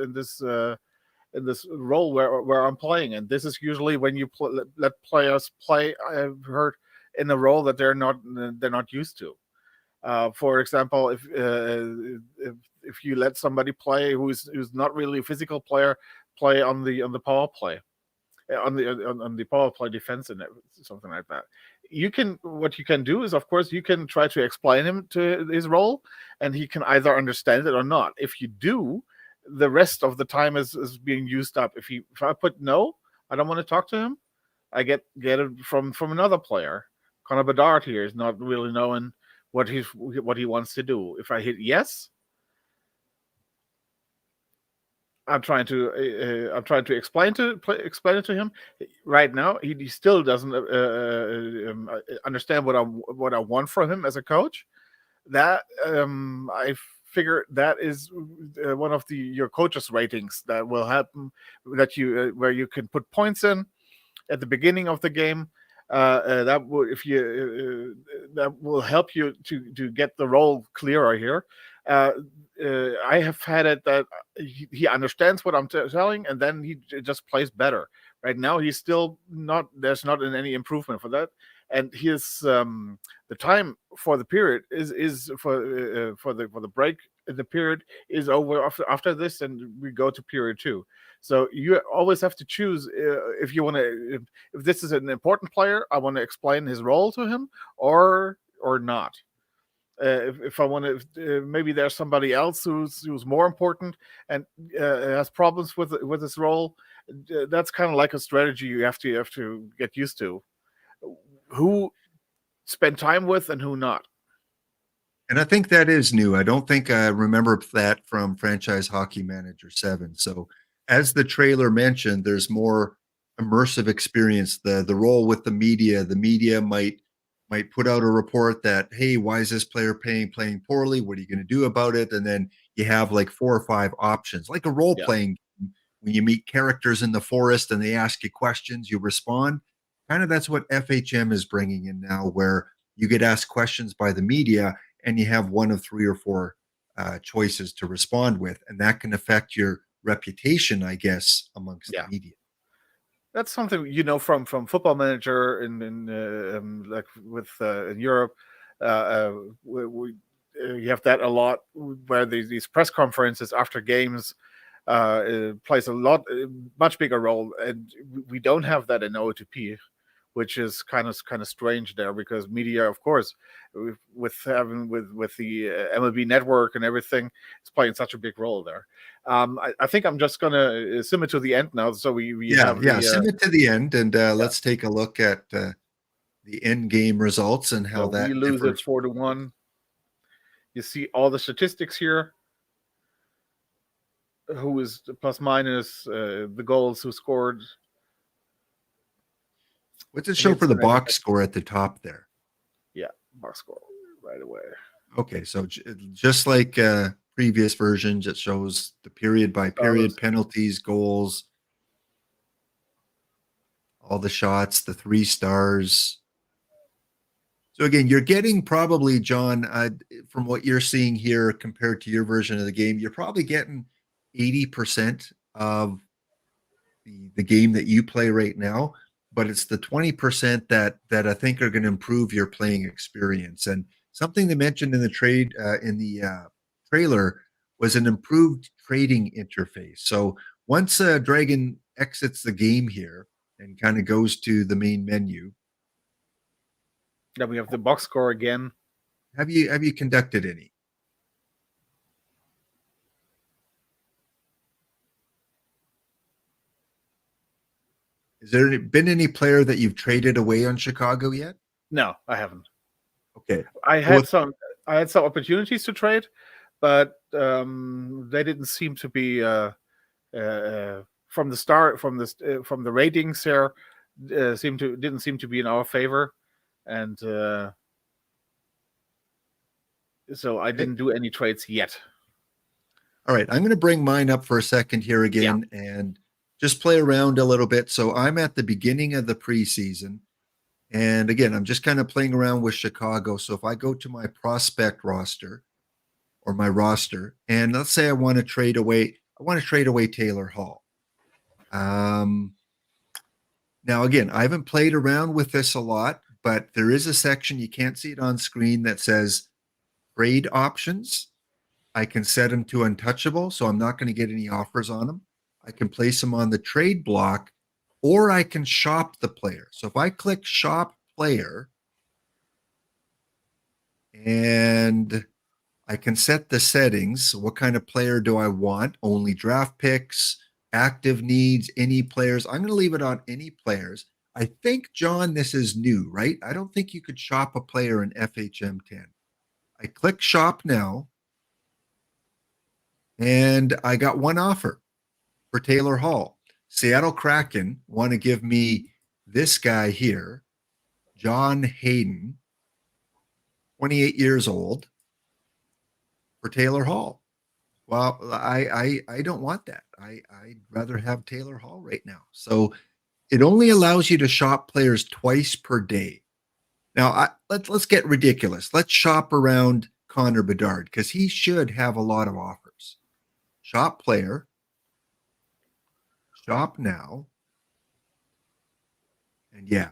role where I'm playing, and this is usually when you let players play. I've heard in a role that they're not used to. For example, if you let somebody play who's not really a physical player play on the power play, on the power play defense and something like that, what you can do is, of course, you can try to explain him to his role, and he can either understand it or not. If you do, the rest of the time is being used up. If I put no, I don't want to talk to him, I get it from another player. Connor Bedard here is not really knowing what he wants to do. If I hit yes, I'm trying to explain it to him. Right now, he still doesn't understand what I want from him as a coach. That I figure that is one of your coaches ratings that will happen, that you where you can put points in at the beginning of the game. That will help you to get the role clearer here. I have had it that he understands what I'm telling, and then he just plays better. Right now, he's still not. There's not any improvement for that, and his the time for the period is for the break in the period is over after this, and we go to period 2. So you always have to choose if you want to. If this is an important player, I want to explain his role to him, or not. If I want to, maybe there's somebody else who's more important and has problems with his role. That's kind of like a strategy you have to get used to. Who spend time with and who not. And I think that is new. I don't think I remember that from Franchise Hockey Manager 7. So as the trailer mentioned, there's more immersive experience. The role with the media might put out a report that, hey, why is this player playing poorly? What are you going to do about it? And then you have like 4 or 5 options, like a role-playing game. When you meet characters in the forest and they ask you questions, you respond. Kind of that's what FHM is bringing in now, where you get asked questions by the media and you have 1 of 3 or 4 choices to respond with. And that can affect your reputation, I guess, amongst the media. That's something from Football Manager in like with in Europe. you have that a lot where these press conferences after games plays a lot much bigger role, and we don't have that in OTP, which is kind of strange there, because media, of course, with the MLB network and everything, it's playing such a big role there. I think I'm just gonna sim it to the end now, so we have the, sim it to the end, and let's take a look at the end game results and how so that we lose differs. it 4-1. You see all the statistics here. Who is the plus minus, the goals, who scored. What's it show for the box score at the top there? Yeah, box score right away. Okay, so just like previous versions, it shows the period by period, penalties, goals, all the shots, the 3 stars. So again, you're getting probably, John, from what you're seeing here compared to your version of the game, you're probably getting 80% of the game that you play right now, but it's the 20% that I think are going to improve your playing experience. And something they mentioned in the trailer was an improved trading interface. So once Dragon exits the game here and kind of goes to the main menu, then we have the box score again. Have you conducted any? Has there been any player that you've traded away on Chicago yet? No, I haven't. Okay. I had some opportunities to trade, but they didn't seem to be from the start, from the ratings there, didn't seem to be in our favor, and so I didn't do any trades yet. All right, I'm going to bring mine up for a second here again and just play around a little bit. So I'm at the beginning of the preseason. And again, I'm just kind of playing around with Chicago. So if I go to my prospect roster or my roster, and let's say I want to trade away Taylor Hall. Now, again, I haven't played around with this a lot, but there is a section, you can't see it on screen, that says trade options. I can set him to untouchable, so I'm not going to get any offers on him. I can place him on the trade block, or I can shop the player. So if I click shop player, and I can set the settings. What kind of player do I want? Only draft picks, active needs, any players. I'm going to leave it on any players. I think, John, this is new, right? I don't think you could shop a player in FHM 10. I click shop now, and I got one offer for Taylor Hall. Seattle Kraken want to give me this guy here, John Hayden, 28 years old, for Taylor Hall. Well, I don't want that. I'd rather have Taylor Hall right now. So it only allows you to shop players twice per day. Now, let's get ridiculous. Let's shop around Connor Bedard because he should have a lot of offers. Shop player, shop now, and yeah,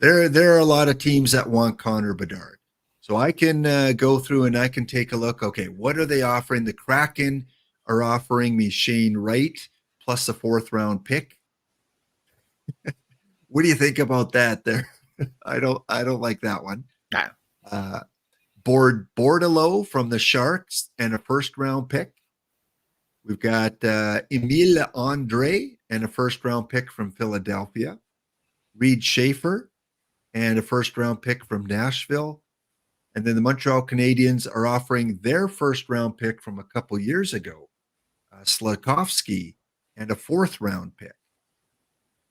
there are a lot of teams that want Connor Bedard. So I can go through and I can take a look. Okay, what are they offering? The Kraken are offering me Shane Wright plus a 4th round pick. What do you think about that? There, I don't like that one. No. Bordelot from the Sharks and a 1st round pick. We've got Emile Andre and a 1st round pick from Philadelphia. Reed Schaefer and a 1st round pick from Nashville. And then the Montreal Canadiens are offering their 1st round pick from a couple years ago, Slafkovsky, and a 4th round pick.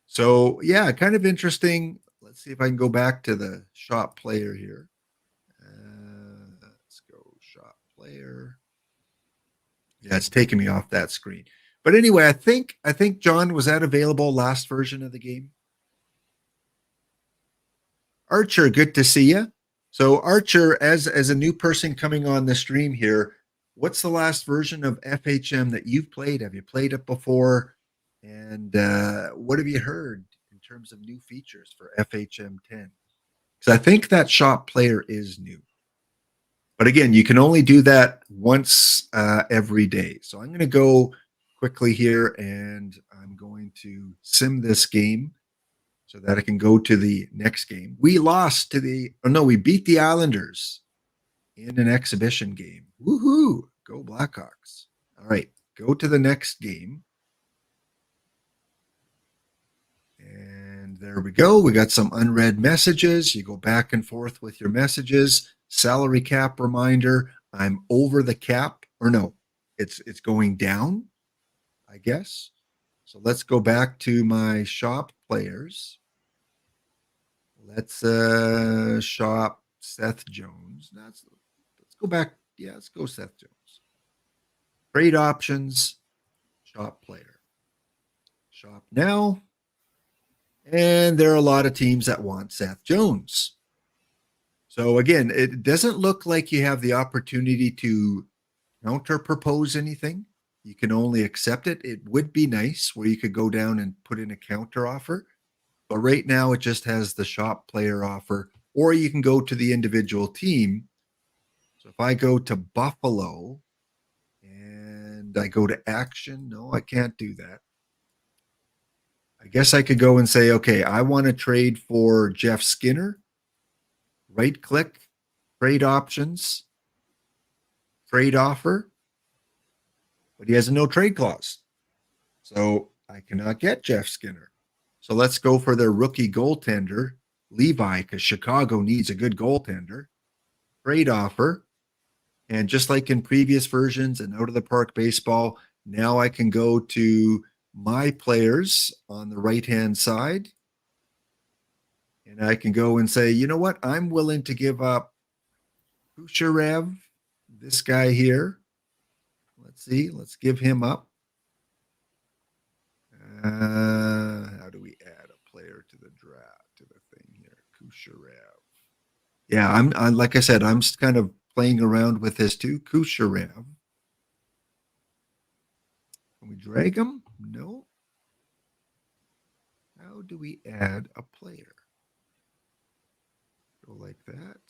So, yeah, kind of interesting. Let's see if I can go back to the shop player here. Let's go shop player. Yeah, it's taking me off that screen. But anyway, I think John, was that available last version of the game? Archer, good to see you. So Archer, as a new person coming on the stream here, what's the last version of FHM that you've played? Have you played it before? And what have you heard in terms of new features for FHM 10? Because I think that shop player is new. But again, you can only do that once every day. So I'm going to go quickly here and I'm going to sim this game so that I can go to the next game. We lost to we beat the Islanders in an exhibition game. Woohoo! Go Blackhawks. All right, go to the next game. And there we go. We got some unread messages. You go back and forth with your messages. Salary cap reminder. I'm over the cap, or no, it's going down, I guess. So let's go back to my shop players. Let's shop Seth Jones. Let's go back. Yeah, let's go Seth Jones. Trade options, shop player. Shop now. And there are a lot of teams that want Seth Jones. So again, it doesn't look like you have the opportunity to counter propose anything. You can only accept it. It would be nice where you could go down and put in a counter offer. But right now it just has the shop player offer, or you can go to the individual team. So if I go to Buffalo and I go to action, no, I can't do that. I guess I could go and say, okay, I want to trade for Jeff Skinner. Right click, trade options, trade offer, but he has a no trade clause. So I cannot get Jeff Skinner. So let's go for their rookie goaltender, Levi, because Chicago needs a good goaltender. Trade offer. And just like in previous versions and Out of the Park Baseball, now I can go to my players on the right-hand side. And I can go and say, you know what? I'm willing to give up Kucherev, this guy here. Let's see. Let's give him up. How do we add a player to the draft, to the thing here? Kucherev. Yeah, I'm like I said, I'm kind of playing around with this too. Kucherev. Can we drag him? No. How do we add a player? Go like that.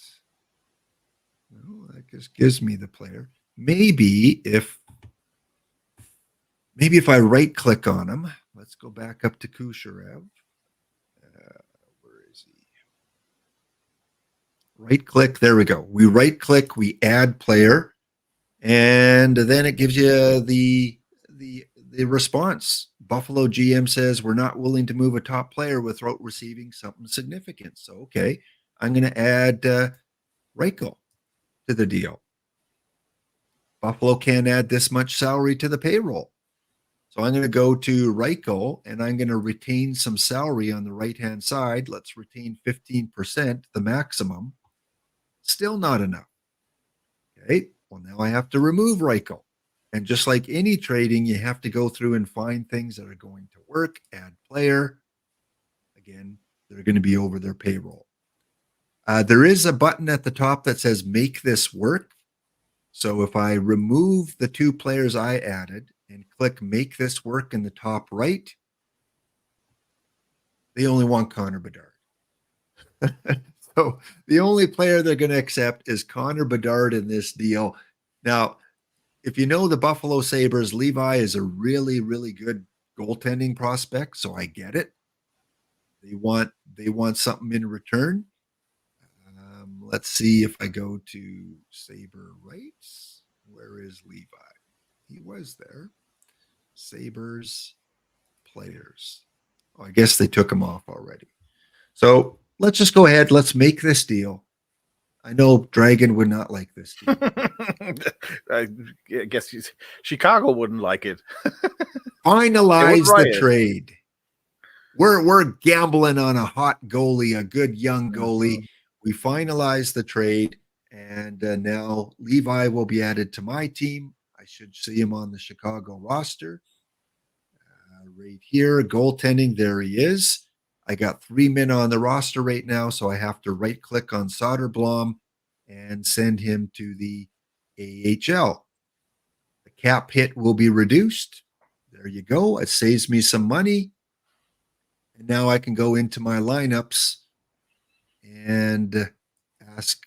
No, that just gives me the player. Maybe if I right click on him, let's go back up to Kucherev. Where is he? Right click. There we go. We right click, we add player, and then it gives you the response. Buffalo GM says we're not willing to move a top player without receiving something significant. So, okay, I'm going to add Reichel to the deal. Buffalo can't add this much salary to the payroll. So I'm going to go to Reichel and I'm going to retain some salary on the right-hand side. Let's retain 15%, the maximum. Still not enough. Okay, well, now I have to remove Reichel. And just like any trading, you have to go through and find things that are going to work, add player. Again, they're going to be over their payroll. There is a button at the top that says make this work. So if I remove the two players I added and click make this work in the top right, they only want Connor Bedard. So the only player they're going to accept is Connor Bedard in this deal. Now, if you know the Buffalo Sabres, Levi is a really, really good goaltending prospect, so I get it. They want something in return. Let's see if I go to Sabre Rights. Where is Levi? He was there. Sabres players. Oh, I guess they took him off already. So let's just go ahead. Let's make this deal. I know Dragon would not like this deal. I guess Chicago wouldn't like it. Finalize the trade. We're gambling on a hot goalie, a good young goalie. We finalized the trade, and now Levi will be added to my team. I should see him on the Chicago roster. Right here, goaltending, there he is. I got 3 men on the roster right now, so I have to right-click on Soderblom and send him to the AHL. The cap hit will be reduced. There you go. It saves me some money. And now I can go into my lineups and ask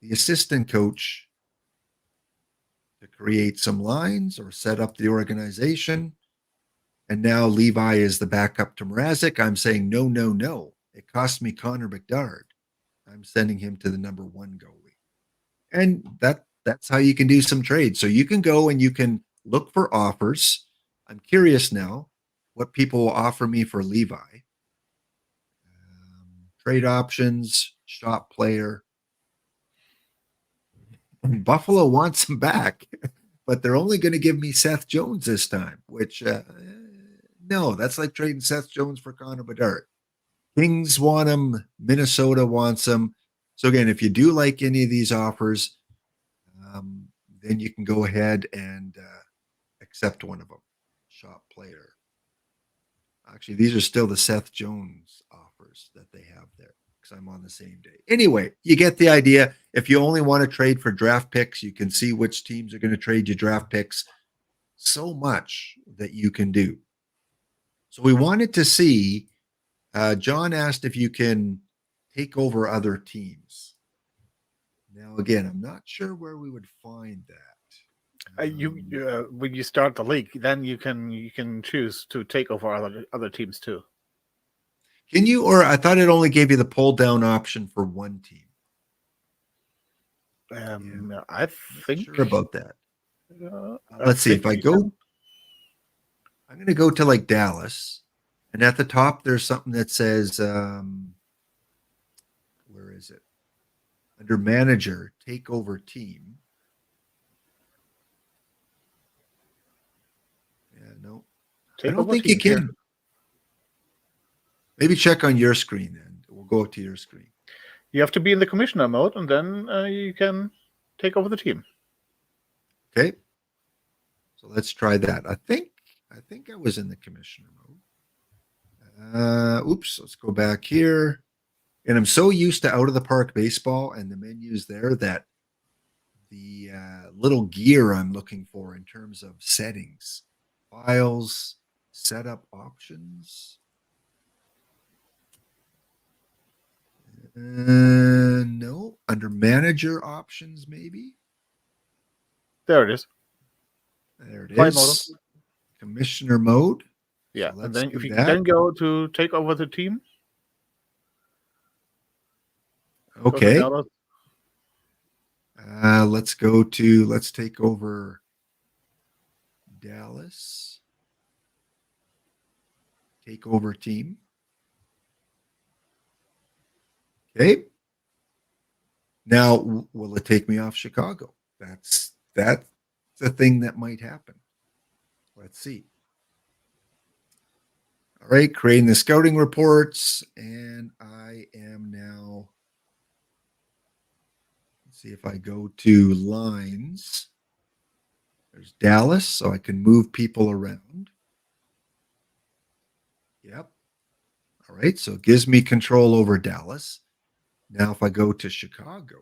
the assistant coach to create some lines or set up the organization. And now Levi is the backup to Mrazek. I'm saying no, no, no. It cost me Connor McDard. I'm sending him to the number 1 goalie. And that's how you can do some trades. So you can go and you can look for offers. I'm curious now what people will offer me for Levi. Trade options, shop player. Buffalo wants him back, but they're only going to give me Seth Jones this time, which no, that's like trading Seth Jones for Connor Bedard. Kings want him. Minnesota wants him. So again, if you do like any of these offers, then you can go ahead and accept one of them. Shop player. Actually, these are still the Seth Jones offers that they have there because I'm on the same day. Anyway, you get the idea. If you only want to trade for draft picks, you can see which teams are going to trade you draft picks. So much that you can do. So we wanted to see, John asked if you can take over other teams. Now, again, I'm not sure where we would find that. When you start the league, then you can choose to take over other teams too. Can you? Or I thought it only gave you the pull down option for one team. I think Sure about that. I Let's see. think If I you go, can. I'm going to go to like Dallas, and at the top there's something that says, where is it? Under manager, take over team. Yeah, no. Take I don't over think you teams, yeah. can. Maybe check on your screen then. We'll go to your screen. You have to be in the commissioner mode, and then you can take over the team. Okay. So let's try that. I think I was in the commissioner mode. Oops, let's go back here. And I'm so used to out of the park baseball and the menus there that the little gear I'm looking for in terms of settings, files, setup options. No, under manager options, maybe. There it is. There it Flight is. Commissioner mode. Yeah, So and let's then do if you that. then go to take over the team. go to Okay. Dallas. Let's take over Dallas. Take over team. Okay. Now, will it take me off Chicago? That's the thing that might happen. Let's see. All right, creating the scouting reports, and I am now. Let's see if I go to lines. There's Dallas, so I can move people around. Yep. All right, so it gives me control over Dallas. Now, if I go to Chicago,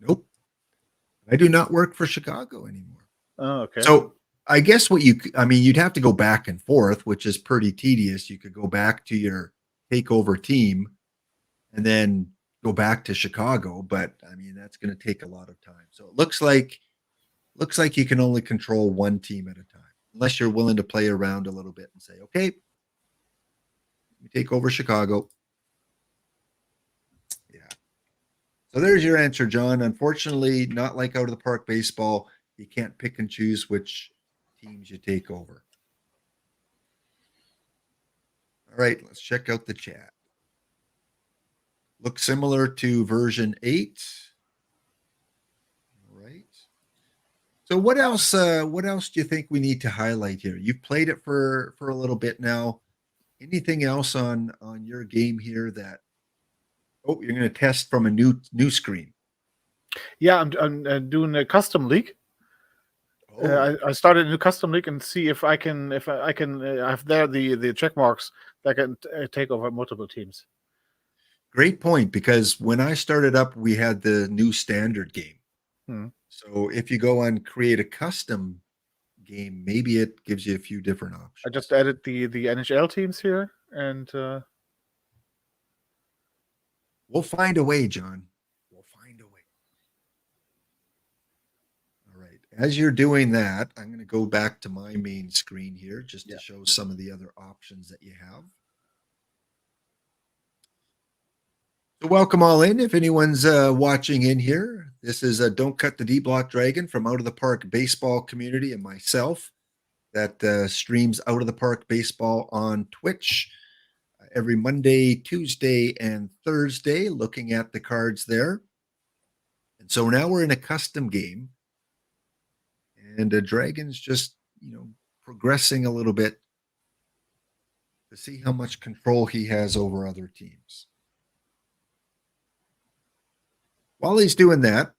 nope, I do not work for Chicago anymore. Oh, okay. So I guess you'd have to go back and forth, which is pretty tedious. You could go back to your takeover team and then go back to Chicago, but I mean, that's going to take a lot of time. So it looks like you can only control one team at a time, unless you're willing to play around a little bit and say, okay, we take over Chicago. Yeah. So there's your answer, John. Unfortunately, not like out of the park baseball. You can't pick and choose which teams you take over. All right, let's check out the chat. Looks similar to version 8. All right. So what else do you think we need to highlight here? You've played it for a little bit now. Anything else on your game here that you're going to test from a new screen? Yeah, I'm doing a custom league. I started a new custom league and see if I can have there the check marks that can take over multiple teams. Great point, because when I started up, we had the new standard game. Hmm. So if you go on create a custom game, maybe it gives you a few different I options. just added the NHL teams here, and We'll find a way, John. We'll find a way. All right. As you're doing that, I'm going to go back to my main screen here just to show some of the other options that you have. So welcome all in. If anyone's watching in here, this is Don't Cut the D Block Dragon from Out of the Park Baseball Community and myself that streams Out of the Park Baseball on Twitch every Monday, Tuesday, and Thursday, looking at the cards there. And so now we're in a custom game, and Dragon's just, progressing a little bit to see how much control he has over other teams. While he's doing that,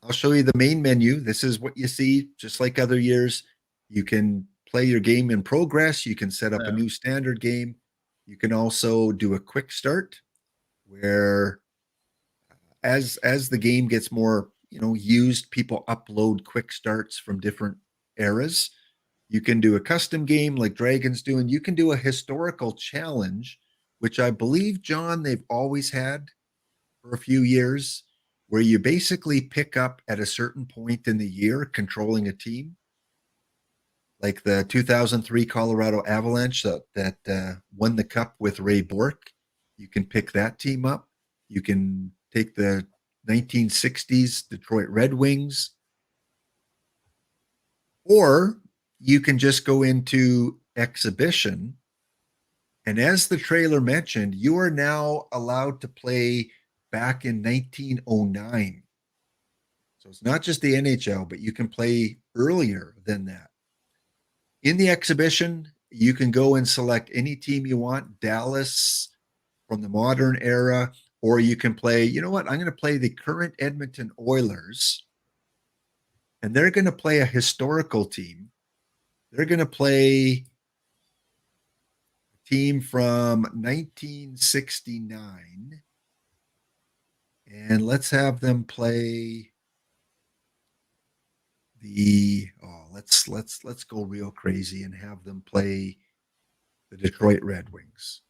I'll show you the main menu. This is what you see, just like other years. You can play your game in progress. You can set up a new standard game. You can also do a quick start where as the game gets more, used, people upload quick starts from different eras. You can do a custom game like Dragon's doing. You can do a historical challenge, which I believe, John, they've always had for a few years, where you basically pick up at a certain point in the year controlling a team. Like the 2003 Colorado Avalanche that won the cup with Ray Bourque. You can pick that team up. You can take the 1960s Detroit Red Wings. Or you can just go into exhibition. And as the trailer mentioned, you are now allowed to play back in 1909. So it's not just the NHL, but you can play earlier than that. In the exhibition, you can go and select any team you want, Dallas from the modern era, or you can play, I'm going to play the current Edmonton Oilers, and they're going to play a historical team. They're going to play a team from 1969, and let's have them play let's go real crazy and have them play the Detroit Red Wings.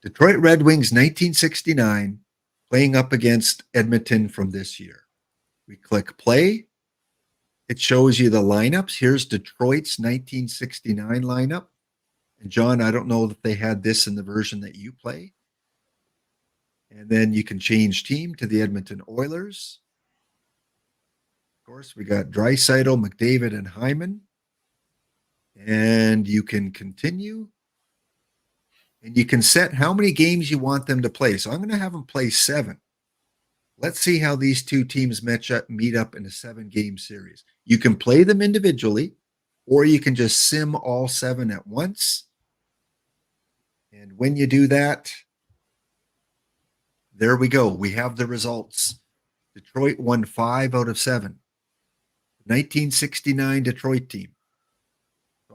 Detroit Red Wings 1969 playing up against Edmonton from this year. We click play. It shows you the lineups. Here's Detroit's 1969 lineup. And John, I don't know if they had this in the version that you play. And then you can change team to the Edmonton Oilers. Of course, we got Draisaitl, McDavid, and Hyman. And you can continue. And you can set how many games you want them to play. So I'm going to have them play 7. Let's see how these two teams meet up in a 7-game series. You can play them individually, or you can just sim all 7 at once. And when you do that, there we go. We have the results. Detroit won 5 out of 7. 1969 Detroit team.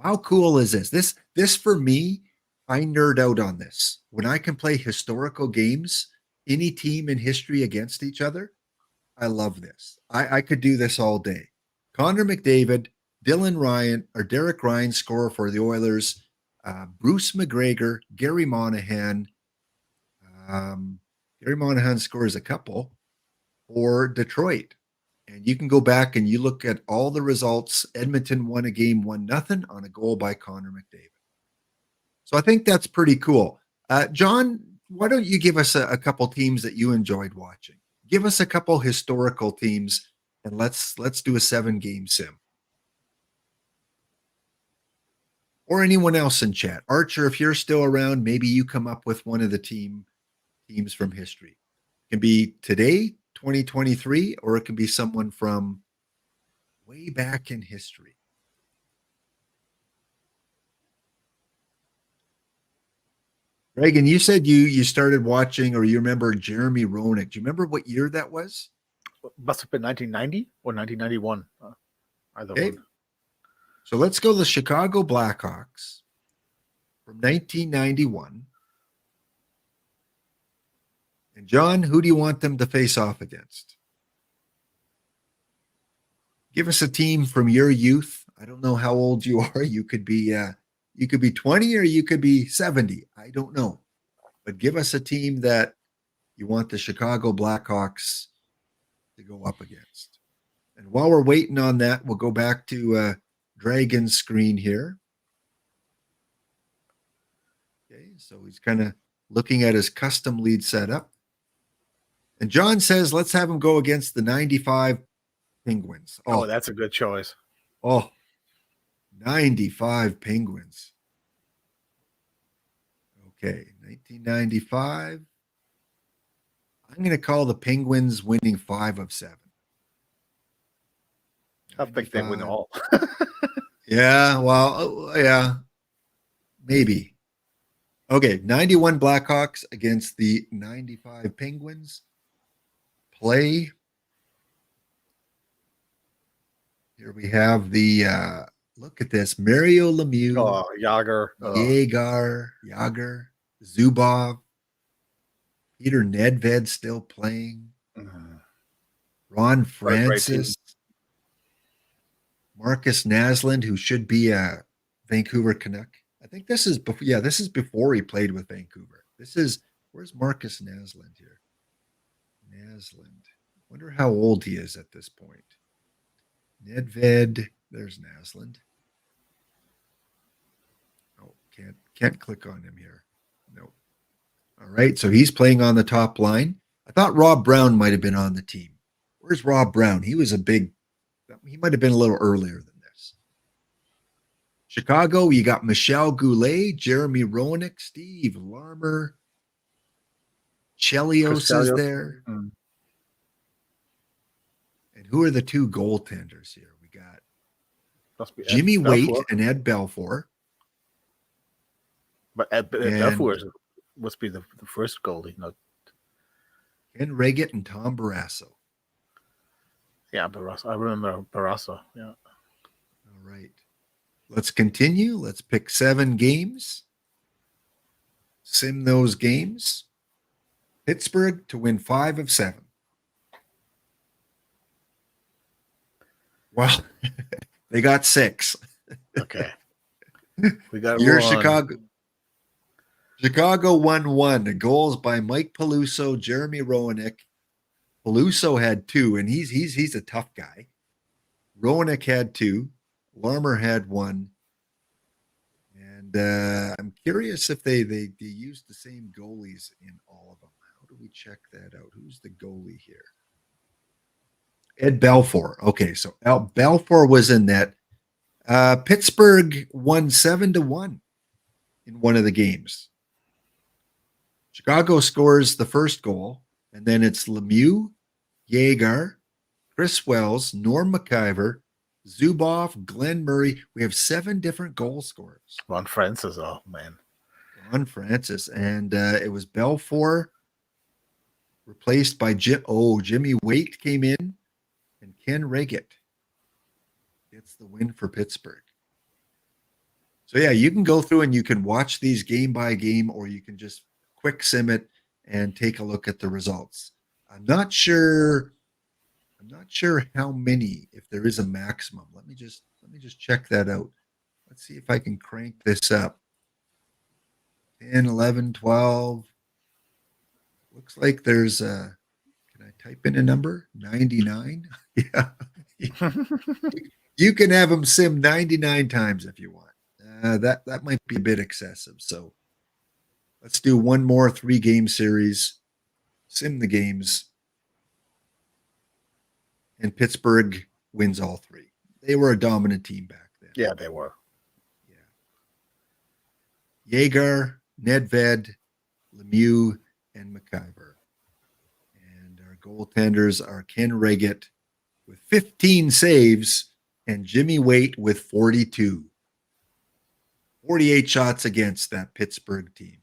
How cool is this? This for me, I nerd out on this. When I can play historical games, any team in history against each other, I love this. I could do this all day. Connor McDavid, Dylan Ryan, or Derek Ryan score for the Oilers. Bruce McGregor, Gary Monahan. Gary Monahan scores a couple for Detroit. And you can go back and you look at all the results. Edmonton won a game 1-0 on a goal by Connor McDavid. So I think that's pretty cool. John, why don't you give us a couple teams that you enjoyed watching? Give us a couple historical teams, and let's do a 7-game sim. Or anyone else in chat. Archer, if you're still around, maybe you come up with one of the teams from history. It can be today, 2023, or it can be someone from way back in history. Reagan, you said you started watching, or you remember Jeremy Roenick. Do you remember what year that was? Must have been 1990 or 1991. Either one. So let's go to the Chicago Blackhawks from 1991. And John, who do you want them to face off against? Give us a team from your youth. I don't know how old you are. You could be 20 or you could be 70. I don't know. But give us a team that you want the Chicago Blackhawks to go up against. And while we're waiting on that, we'll go back to Dragon's screen here. Okay, so he's kind of looking at his custom lead setup. And John says, let's have him go against the 95 Penguins. Oh, that's a good choice. 95 Penguins. Okay, 1995. I'm going to call the Penguins winning 5 of 7. I think they win all. Yeah, well, yeah, maybe. Okay, 91 Blackhawks against the 95 Penguins. Play. Here we have the look at this. Mario Lemieux. Oh, Yager. Yager, Zubov, Peter Nedved still playing. Ron Francis, Marcus Naslund, who should be a Vancouver Canuck. I think this is before. Yeah, this is before he played with Vancouver. Where's Marcus Naslund here? Naslund. Wonder how old he is at this point. Nedved. There's Naslund. Oh, can't click on him here. No. All right, so he's playing on the top line. I thought Rob Brown might have been on the team. Where's Rob Brown? He might have been a little earlier than this. Chicago, you got Michel Goulet, Jeremy Roenick, Steve Larmer, Chelios is there. And who are the 2 goaltenders here? We got Jimmy Waite and Ed Belfour. But Ed Belfour must be the first goalie. No. Ken Reggett and Tom Barrasso. Yeah, Barrasso. I remember Barrasso. Yeah. All right. Let's continue. Let's pick 7 games. Sim those games. Pittsburgh to win 5 of 7. Well, they got 6. Okay. We got your Chicago. Chicago 1-1. The goals by Mike Peluso, Jeremy Roenick. Peluso had 2, and he's a tough guy. Roenick had 2. Larmer had 1. And I'm curious if they used the same goalies in all of them. How do we check that out? Who's the goalie here? Ed Belfour. Okay, so Belfour was in that. Pittsburgh won 7-1 in one of the games. Chicago scores the first goal, and then it's Lemieux, Yager, Chris Wells, Norm McIver, Zubov, Glenn Murray. We have 7 different goal scorers. Ron Francis. Oh, man. Ron Francis. And it was Belfour replaced by Jimmy Waite came in. And Ken Reggett gets the win for Pittsburgh. So, yeah, you can go through and you can watch these game by game, or you can just quick sim it and take a look at the results. I'm not sure how many, if there is a maximum. Let me just check that out. Let's see if I can crank this up. 10, 11, 12. Looks like there's a, can I type in a number? 99? Yeah. You can have them sim 99 times if you want. That might be a bit excessive. So let's do one more 3-game series. Sim the games. And Pittsburgh wins all 3. They were a dominant team back then. Yeah, they were. Yeah. Yager, Nedved, Lemieux, and McIver. And our goaltenders are Ken Reggett with 15 saves and Jimmy Waite with 42. 48 shots against that Pittsburgh team.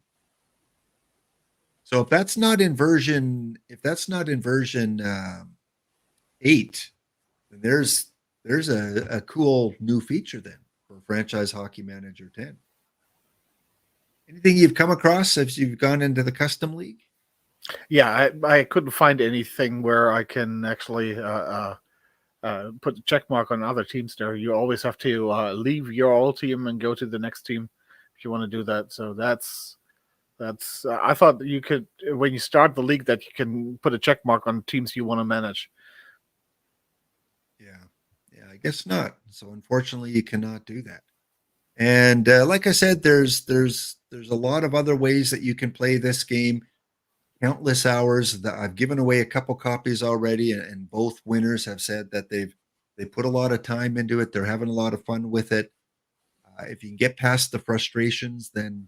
So if that's not in version 8, then there's a cool new feature then for Franchise Hockey Manager 10. Anything you've come across as you've gone into the custom league? Yeah, I couldn't find anything where I can actually put a check mark on other teams there. You always have to leave your old team and go to the next team if you want to do that. So that's I thought that you could, when you start the league, that you can put a check mark on teams you want to manage. Yeah, I guess not. So unfortunately, you cannot do that. And like I said, there's a lot of other ways that you can play this game. Countless hours. That I've given away a couple copies already, and both winners have said that they put a lot of time into it. They're having a lot of fun with it. If you can get past the frustrations, then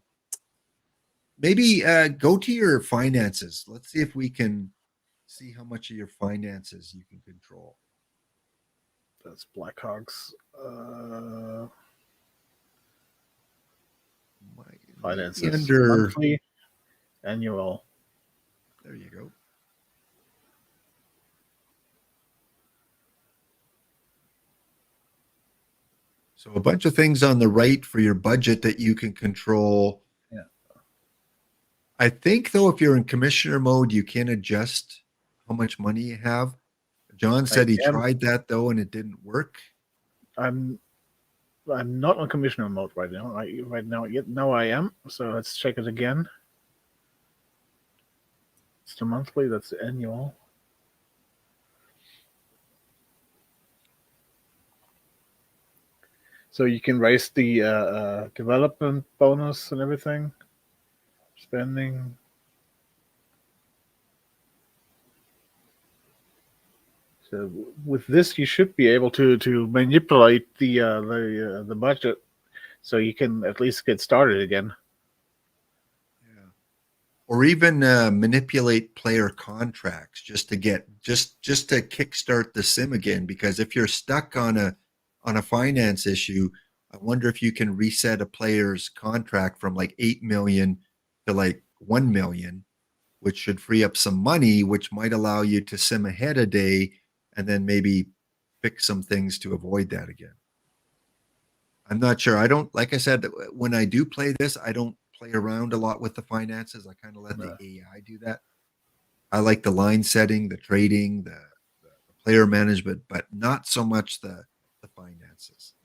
maybe go to your finances. Let's see if we can see how much of your finances you can control. That's Blackhawks. Finances. Under Monthly, annual. There you go. So a bunch of things on the right for your budget that you can control. Yeah. I think though, if you're in commissioner mode, you can adjust how much money you have. John said he tried that though, and it didn't work. I'm not on commissioner mode right now. Now I am. So let's check it again. It's the monthly. That's the annual. So you can raise the development bonus and everything. Spending. So with this, you should be able to manipulate the budget, so you can at least get started again. Yeah. Or even manipulate player contracts just to kickstart the sim again. Because if you're stuck on a finance issue, I wonder if you can reset a player's contract from like 8 million to like 1 million, which should free up some money, which might allow you to sim ahead a day and then maybe fix some things to avoid that again. I'm not sure. I don't, like I said, when I do play this, I don't play around a lot with the finances. I kind of let the AI do that. I like the line setting, the trading, the player management, but not so much the finances.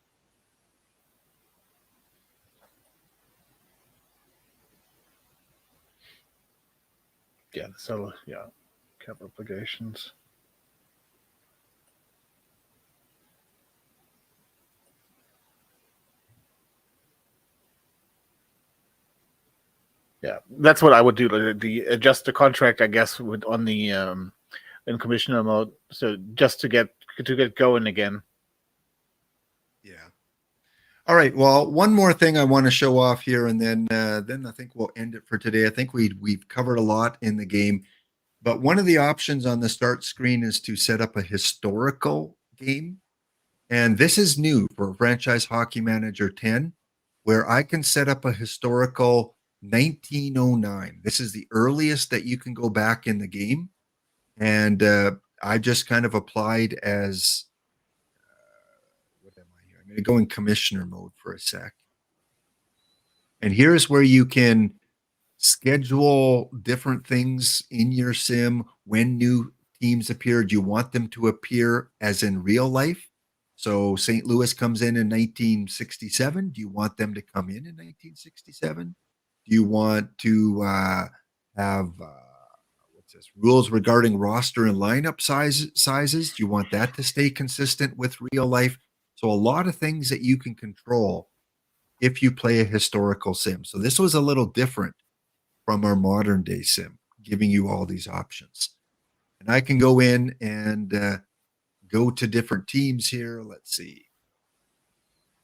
Yeah, so yeah, cap obligations. Yeah, that's what I would do. The adjust the contract, I guess, with on the in commissioner mode. So just to get going again. Yeah. All right. Well, one more thing I want to show off here, and then I think we'll end it for today. I think we've covered a lot in the game, but one of the options on the start screen is to set up a historical game, and this is new for Franchise Hockey Manager 10, where I can set up a historical 1909. This is the earliest that you can go back in the game, and I just kind of applied as. I'm going to go in commissioner mode for a sec. And here's where you can schedule different things in your sim when new teams appear. Do you want them to appear as in real life? So St. Louis comes in 1967. Do you want them to come in 1967? Do you want to have what's this? Rules regarding roster and lineup sizes? Do you want that to stay consistent with real life? So a lot of things that you can control if you play a historical sim. So this was a little different from our modern day sim, giving you all these options. And I can go in and go to different teams here. Let's see.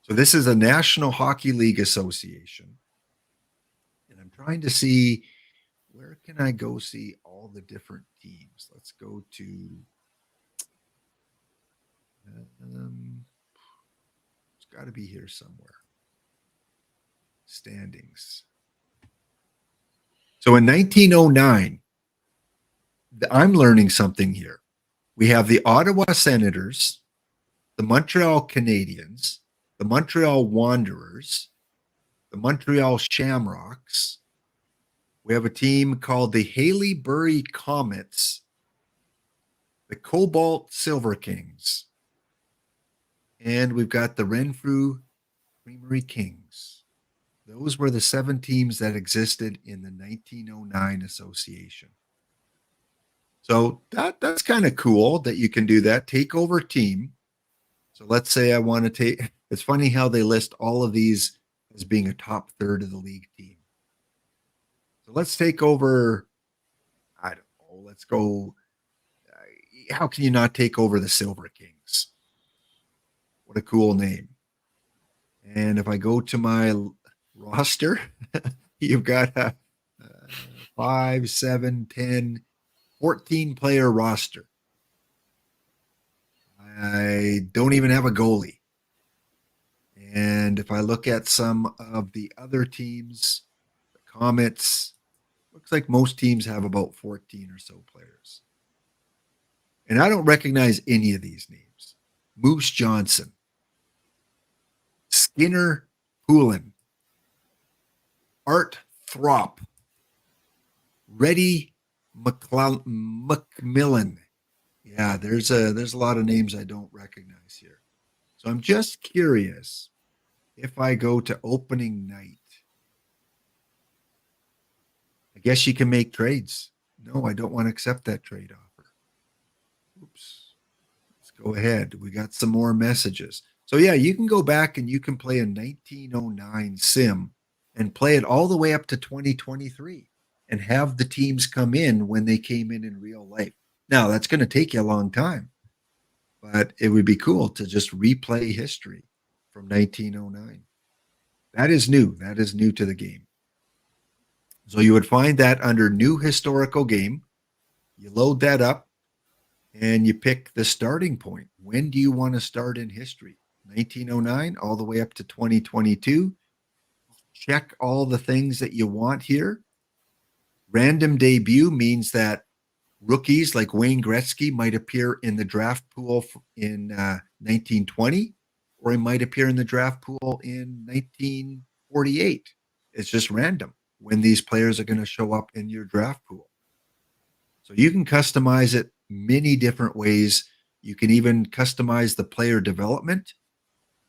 So this is a National Hockey League Association. And I'm trying to see, where can I go see all the different teams? Let's go to it's got to be here somewhere. Standings. So in 1909, I'm learning something here. We have the Ottawa Senators, the Montreal Canadiens, the Montreal Wanderers, the Montreal Shamrocks. We have a team called the Haileybury Comets, the Cobalt Silver Kings, and we've got the Renfrew Creamery Kings. Those were the 7 teams that existed in the 1909 association. So that's kind of cool that you can do that. Take over team. So let's say I want to take, it's funny how they list all of these as being a top third of the league team. So let's take over, I don't know, let's go. How can you not take over the Silver Kings? What a cool name. And if I go to my roster, you've got a 5, 7, 10, 14 player roster. I don't even have a goalie. And if I look at some of the other teams, the Comets, looks like most teams have about 14 or so players. And I don't recognize any of these names. Moose Johnson, Skinner Poulin, Art Throp, Reddy McMillan. Yeah, there's a lot of names I don't recognize here. So I'm just curious if I go to opening night. I guess you can make trades. No, I don't want to accept that trade offer. Oops. Let's go ahead. We got some more messages. So yeah, you can go back and you can play a 1909 sim and play it all the way up to 2023 and have the teams come in when they came in real life. Now, that's going to take you a long time, but it would be cool to just replay history from 1909. That is new. That is new to the game. So you would find that under new historical game. You load that up and you pick the starting point. When do you want to start in history? 1909 all the way up to 2022. Check all the things that you want here. Random debut means that rookies like Wayne Gretzky might appear in the draft pool in 1920, or he might appear in the draft pool in 1948. It's just random when these players are going to show up in your draft pool. So you can customize it many different ways. You can even customize the player development.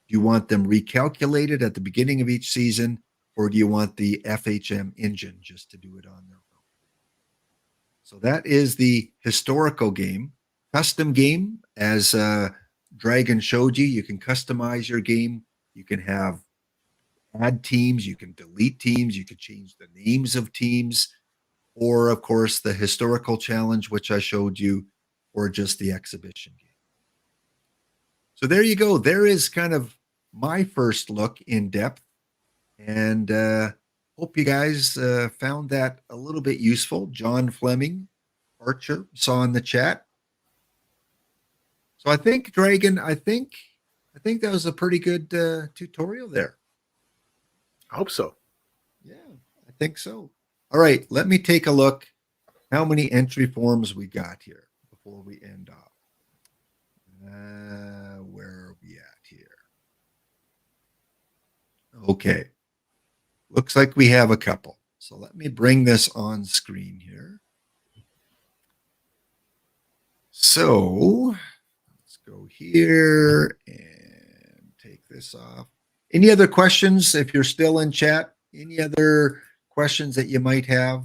Do you want them recalculated at the beginning of each season, or do you want the FHM engine just to do it on their own? So that is the historical game. Custom game, as Dragon showed you, you can customize your game. You can have add teams, you can delete teams, you can change the names of teams, or of course the historical challenge, which I showed you, or just the exhibition game. So there you go. There is kind of my first look in depth, and hope you guys found that a little bit useful. John Fleming, Archer, saw in the chat. So I think, Dragon, I think that was a pretty good tutorial there. I hope so. Yeah, I think so. All right, let me take a look how many entry forms we got here before we end off. Where are we at here? Okay. Looks like we have a couple. So let me bring this on screen here. So let's go here and take this off. Any other questions if you're still in chat? Any other questions that you might have?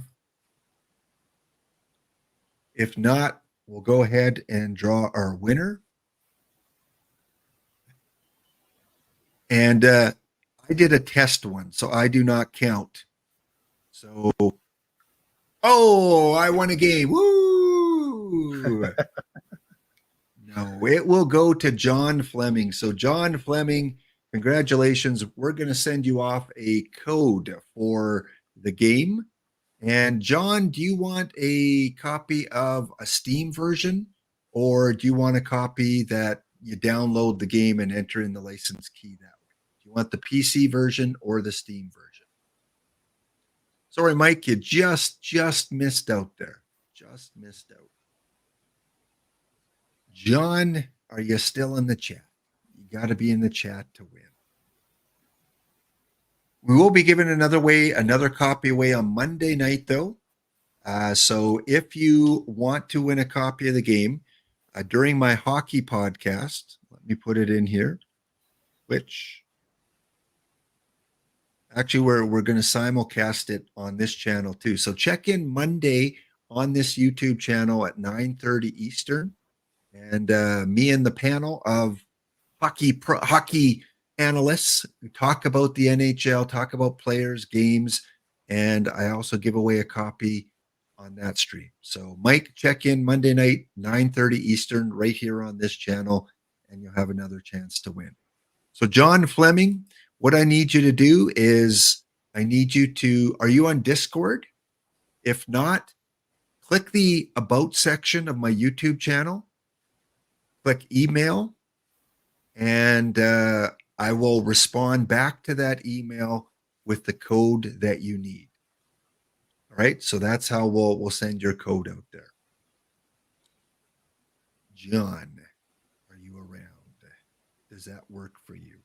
If not, we'll go ahead and draw our winner. And I did a test one, so I do not count. So, oh, I won a game. Woo! No, it will go to John Fleming. So, John Fleming, congratulations. We're going to send you off a code for the game. And John, do you want a copy of a Steam version, or do you want a copy that you download the game and enter in the license key that way? Do you want the PC version or the Steam version? Sorry, Mike, you just missed out there. Just missed out. John, are you still in the chat? You got to be in the chat to win. We will be giving another copy away on Monday night, though. So if you want to win a copy of the game during my hockey podcast, let me put it in here. Twitch. Actually, we're going to simulcast it on this channel too. So check in Monday on this YouTube channel at 9:30 Eastern, and me and the panel of hockey analysts who talk about the NHL, talk about players, games, and I also give away a copy on that stream. So Mike, check in Monday night, 9:30 Eastern, right here on this channel, and you'll have another chance to win. So John Fleming, what I need you to do is are you on Discord? If not, click the About section of my YouTube channel, click email, and I will respond back to that email with the code that you need. All right, so that's how we'll send your code out there. John, are you around? Does that work for you?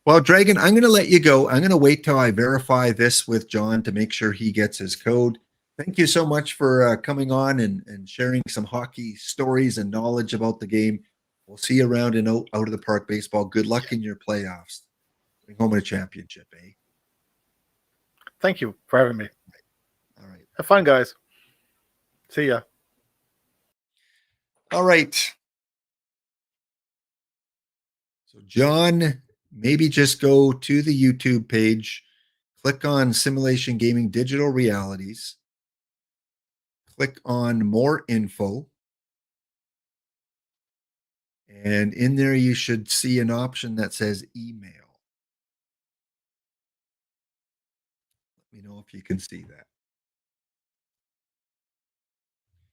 Well, Dragon, I'm going to let you go. I'm going to wait till I verify this with John to make sure he gets his code. Thank you so much for coming on and sharing some hockey stories and knowledge about the game. We'll see you around in out of the park baseball. Good luck in your playoffs. Bring home a championship, eh? Thank you for having me. All right. Have fun, guys. See ya. All right. So, John, maybe just go to the YouTube page, click on Simulation Gaming Digital Realities, click on More Info, and in there you should see an option that says Email. Let me know if you can see that.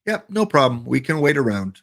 Yep, no problem. We can wait around.